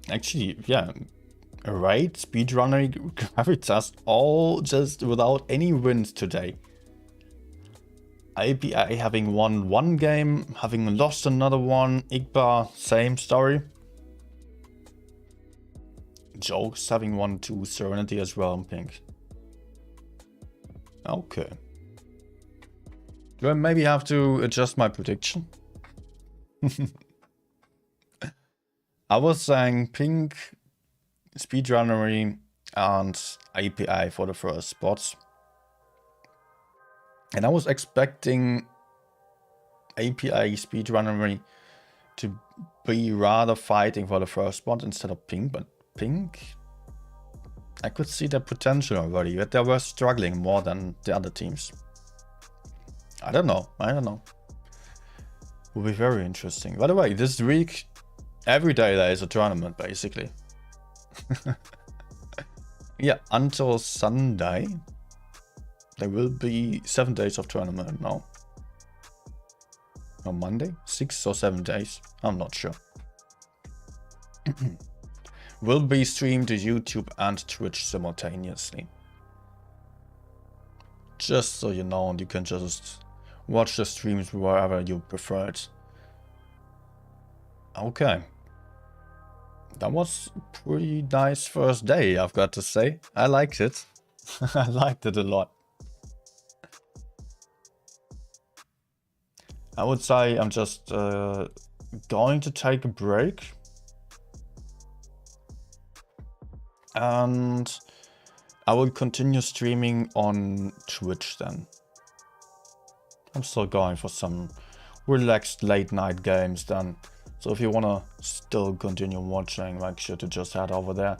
Actually, yeah, Raid, Speedrunner, Gravitas, all just without any wins today. IPA having won 1 game, having lost another one. IKPA, same story. Jokes having won 2, Serenity as well in Pink. Okay. Do I maybe have to adjust my prediction? I was saying Pink, Speedrunnery, and IPA for the first spots. And I was expecting APA, Speedrunnery to be rather fighting for the first spot instead of Pink, but Pink, I could see their potential already, but they were struggling more than the other teams. I don't know. Will be very interesting. By the way, this week, every day there is a tournament, basically. Yeah, until Sunday, there will be 7 days of tournament now. On Monday? 6 or 7 days? I'm not sure. Will be streamed to YouTube and Twitch simultaneously. Just so you know, and you can just watch the streams wherever you prefer it. Okay. That was a pretty nice first day, I've got to say. I liked it. I liked it a lot. I would say I'm just going to take a break. And I will continue streaming on Twitch then. I'm still going for some relaxed late night games then. So if you wanna still continue watching, make sure to just head over there.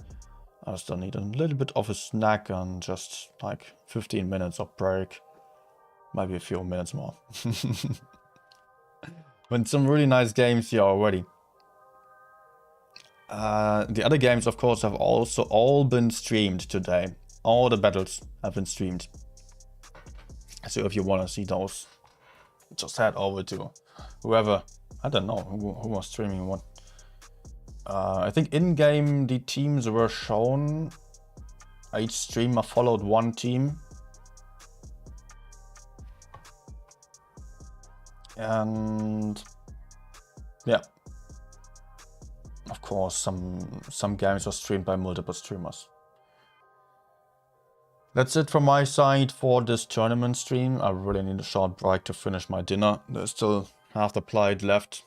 I still need a little bit of a snack and just like 15 minutes of break. Maybe a few minutes more. But some really nice games here already. The other games, of course, have also all been streamed today. All the battles have been streamed. So if you want to see those, just head over to whoever. I don't know who was streaming what. I think in-game the teams were shown. Each streamer followed one team. And yeah. Of course, some games were streamed by multiple streamers. That's it from my side for this tournament stream. I really need a short break to finish my dinner. There's still half the plate left.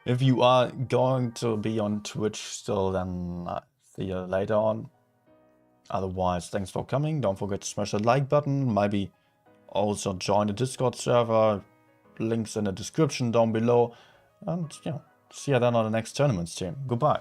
If you are going to be on Twitch still, then see you later on. Otherwise, thanks for coming. Don't forget to smash the like button. Maybe also join the Discord server. Links in the description down below. And yeah, see you then on the next tournament stream. Goodbye.